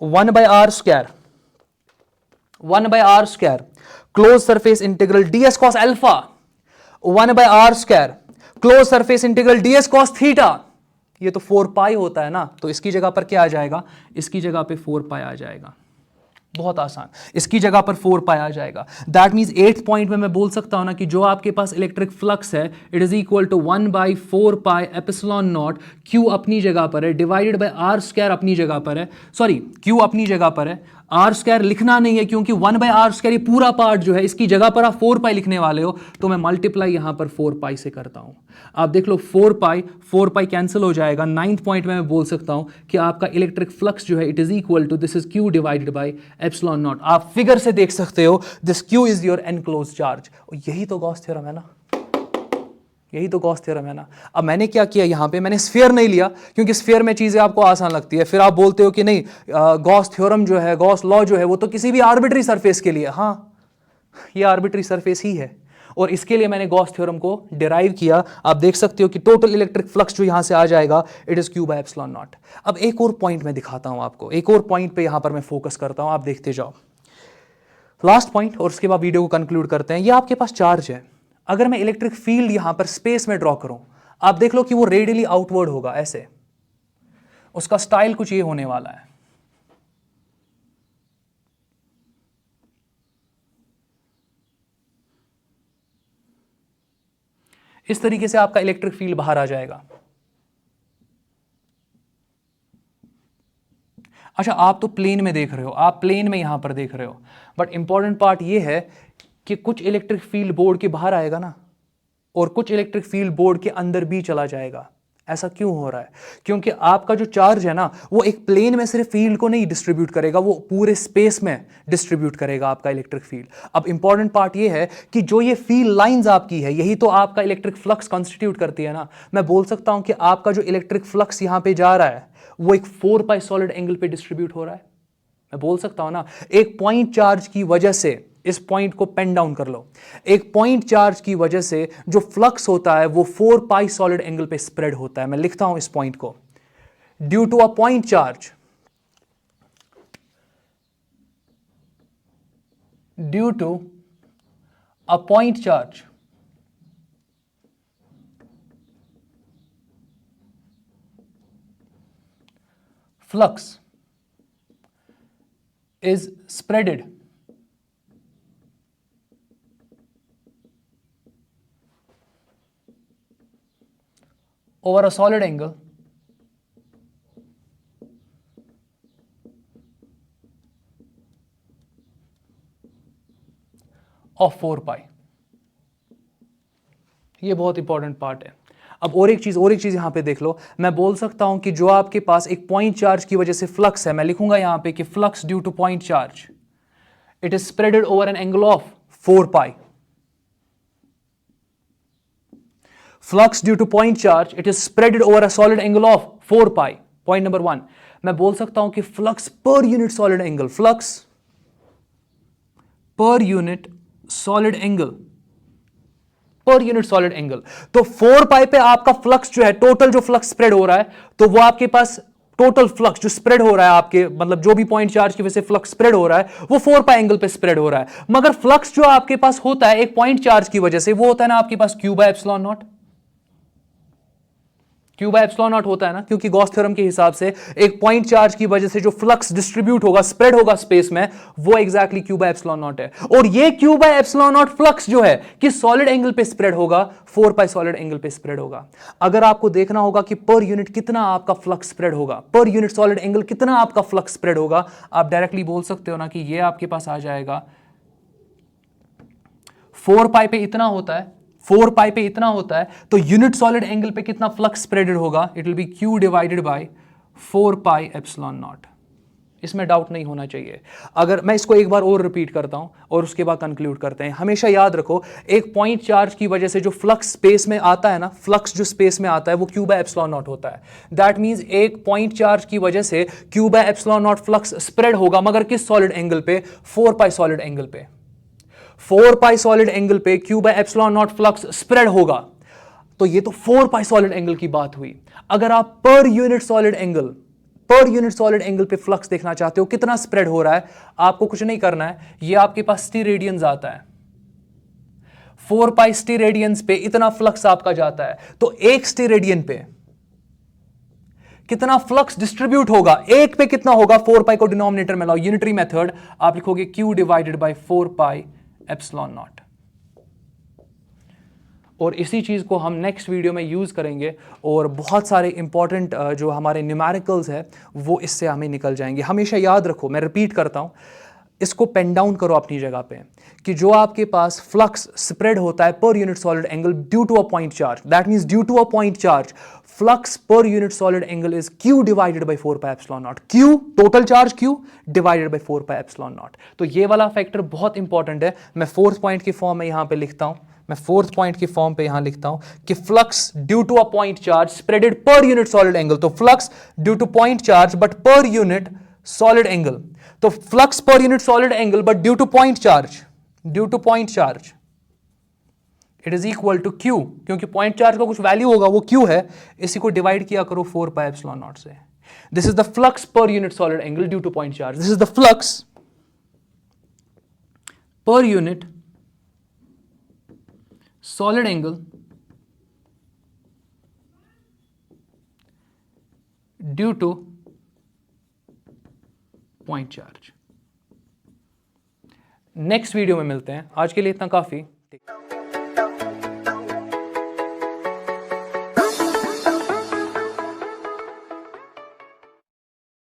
1/r square, 1/r square close surface integral ds cos alpha, 1/r square close surface integral ds cos theta. ये तो 4 पाई होता है ना, तो इसकी जगह पर क्या आ जाएगा, इसकी जगह पे 4 पाई आ जाएगा। बहुत आसान, इसकी जगह पर 4 पाई आ जाएगा। दैट मींस 8th पॉइंट में मैं बोल सकता हूं ना कि जो आपके पास इलेक्ट्रिक फ्लक्स है, it is equal to 1/4 pi epsilon naught, Q अपनी जगह पर है, डिवाइडेड बाय आर स्क्वायर अपनी जगह पर है, सॉरी Q अपनी जगह पर है, आर स्क्वायर लिखना नहीं है क्योंकि 1/r स्क्वायर ये पूरा पार्ट जो है, इसकी जगह पर आप 4 पाई लिखने वाले हो, तो मैं मल्टीप्लाई यहां पर 4 पाई से करता हूं। आप देख लो 4 पाई कैंसिल हो जाएगा। 9th पॉइंट में मैं बोल सकता हूं कि आपका इलेक्ट्रिक फ्लक्स जो है, it is equal to this is Q divided by epsilon naught. आप फिगर से देख सकते हो, this Q is your enclosed charge. यही तो गॉस थ्योरम है ना, यही तो गॉस थ्योरम है ना। अब मैंने क्या किया यहां पे, मैंने स्फीयर नहीं लिया क्योंकि स्फीयर में चीजें आपको आसान लगती है। फिर आप बोलते हो कि नहीं, गॉस थ्योरम जो है, गॉस लॉ जो है, वो तो किसी भी आर्बिट्री सरफेस के लिए, हाँ ये आर्बिट्री सरफेस ही है, और इसके लिए मैंने गॉस थ्योरम को डिराइव किया। आप देख सकते हो कि टोटल इलेक्ट्रिक फ्लक्स जो यहां से आ जाएगा, it is Q bye epsilon not. अब एक और पॉइंट मैं दिखाता हूं आपको, एक और पॉइंट पे यहां पर मैं फोकस करता हूं, आप देखते जाओ। लास्ट पॉइंट, और उसके बाद वीडियो को कंक्लूड करते हैं। ये आपके पास चार्ज है, अगर मैं इलेक्ट्रिक फील्ड यहां पर स्पेस में ड्रॉ करूं, आप देख लो कि वो रेडियली आउटवर्ड होगा, ऐसे। उसका स्टाइल कुछ ये होने वाला है, इस तरीके से आपका इलेक्ट्रिक फील्ड बाहर आ जाएगा। अच्छा आप तो प्लेन में देख रहे हो, आप प्लेन में यहां पर देख रहे हो, बट इंपॉर्टेंट पार्ट ये है कि कुछ इलेक्ट्रिक फील्ड बोर्ड के बाहर आएगा ना, और कुछ इलेक्ट्रिक फील्ड बोर्ड के अंदर भी चला जाएगा। ऐसा क्यों हो रहा है? क्योंकि आपका जो चार्ज है ना, वो एक प्लेन में सिर्फ फील्ड को नहीं डिस्ट्रीब्यूट करेगा, वो पूरे स्पेस में डिस्ट्रीब्यूट करेगा आपका इलेक्ट्रिक फील्ड। अब इंपॉर्टेंट पार्ट ये है कि जो ये फील्ड लाइंस आपकी है, यही तो आपका इलेक्ट्रिक फ्लक्स कॉन्स्टिट्यूट करती है ना। मैं बोल सकता हूं कि आपका जो इलेक्ट्रिक फ्लक्स यहां पे जा रहा है, वो एक 4 पाई सॉलिड एंगल पे डिस्ट्रीब्यूट हो रहा है। मैं बोल सकता हूं ना, एक पॉइंट चार्ज की वजह से, इस पॉइंट को पेन डाउन कर लो, एक पॉइंट चार्ज की वजह से जो फ्लक्स होता है वो 4 पाई सॉलिड एंगल पे स्प्रेड होता है। मैं लिखता हूं इस पॉइंट को, due to a point charge, due to a point charge, flux is spreaded over a solid angle of 4 pi. ये बहुत इंपॉर्टेंट पार्ट है। अब और एक चीज यहां पे देख लो, मैं बोल सकता हूं कि जो आपके पास एक पॉइंट चार्ज की वजह से फ्लक्स है, मैं लिखूंगा यहां पे कि flux due to point charge, it is spreaded over an angle of 4 pi. Flux due to point charge, it is spreaded over a solid angle of 4 pi. Point number 1, मैं बोल सकता हूं कि फ्लक्स पर यूनिट सॉलिड एंगल, फ्लक्स पर यूनिट सॉलिड एंगल, पर यूनिट सॉलिड एंगल। तो 4 पाई पे आपका फ्लक्स जो है, टोटल जो फ्लक्स स्प्रेड हो रहा है, तो वो आपके पास टोटल फ्लक्स जो स्प्रेड हो रहा है आपके, मतलब जो भी पॉइंट चार्ज की वजह से फ्लक्स स्प्रेड हो रहा है, वो 4 पाई एंगल पे स्प्रेड हो रहा है। मगर फ्लक्स जो आपके पास होता है एक पॉइंट चार्ज की वजह से, वो होता है ना आपके पास Q bye epsilon not. Q by epsilon not होता है ना, क्योंकि गॉस थ्योरम के हिसाब से एक पॉइंट चार्ज की वजह से जो फ्लक्स डिस्ट्रीब्यूट होगा, स्प्रेड होगा स्पेस में, वो exactly Q by epsilon not है। और ये Q by epsilon not flux जो है कि सॉलिड एंगल पे स्प्रेड होगा, 4 पाई सॉलिड एंगल पे स्प्रेड होगा। अगर आपको देखना होगा कि पर यूनिट कितना आपका फ्लक्स स्प्रेड होगा, पर यूनिट सॉलिड एंगल कितना आपका फ्लक्स स्प्रेड होगा, आप डायरेक्टली बोल सकते हो ना कि ये आपके पास आ जाएगा 4 पाई पे इतना होता है, 4 पाई पे इतना होता है, तो यूनिट सॉलिड एंगल पे कितना फ्लक्स स्प्रेडेड होगा, it will B Q divided by 4 pi epsilon not. इसमें डाउट नहीं होना चाहिए। अगर मैं इसको एक बार और रिपीट करता हूं और उसके बाद कंक्लूड करते हैं, हमेशा याद रखो एक पॉइंट चार्ज की वजह से जो फ्लक्स स्पेस में आता है ना, फ्लक्स जो स्पेस में आता है वो क्यू बाय एप्सिलॉन नॉट होता है। दैट मींस एक पॉइंट चार्ज की वजह से Q by epsilon not flux spread होगा, मगर किस सॉलिड एंगल पे, 4 पाई सॉलिड एंगल पे। 4 पाई सॉलिड एंगल पे Q by epsilon not flux spread होगा। तो ये तो 4 पाई सॉलिड एंगल की बात हुई। अगर आप पर यूनिट सॉलिड एंगल पे फ्लक्स देखना चाहते हो कितना स्प्रेड हो रहा है, आपको कुछ नहीं करना है, ये आपके पास स्टीरेडियंस आता है, 4 पाई स्टीरेडियंस पे इतना फ्लक्स आपका जाता है। तो एक स्टीरेडियन पे कितना फ्लक्स डिस्ट्रीब्यूट होगा, एक पे कितना होगा, 4 पाई को डिनोमिनेटर में लाओ, यूनिटरी मेथड, आप लिखोगे Q divided by 4 pi epsilon not. और इसी चीज़ को हम नेक्स्ट वीडियो में यूज़ करेंगे और बहुत सारे इंपॉर्टेंट जो हमारे न्यूमेरिकल्स है वो इससे हमें निकल जाएंगे। हमेशा याद रखो, मैं रिपीट करता हूँ, इसको पेन डाउन करो अपनी जगह पे, कि जो आपके पास फ्लक्स स्प्रेड होता है per unit solid angle due to a point charge, that means due to a point charge flux पर unit solid angle is Q divided by 4 pi epsilon naught. Q total charge, Q divided by 4 pi epsilon naught. तो ये वाला फैक्टर बहुत इंपॉर्टेंट है। मैं फोर्थ पॉइंट की फॉर्म में यहां पे लिखता हूं, मैं फोर्थ पॉइंट की फॉर्म पे यहां लिखता हूं कि flux due to a point charge spreaded पर यूनिट सॉलिड एंगल। तो flux due to point charge but पर यूनिट सॉलिड एंगल, तो फ्लक्स पर unit solid angle but due to point charge, due to point charge it is equal to Q, क्योंकि पॉइंट चार्ज का कुछ वैल्यू होगा वो Q है, इसी को डिवाइड किया करो 4 पाई एप्सिलॉन नॉट से। दिस इज द फ्लक्स पर unit solid angle due to point charge, this is the flux per unit solid angle due to point charge। Next video में मिलते हैं, आज के लिए इतना काफी।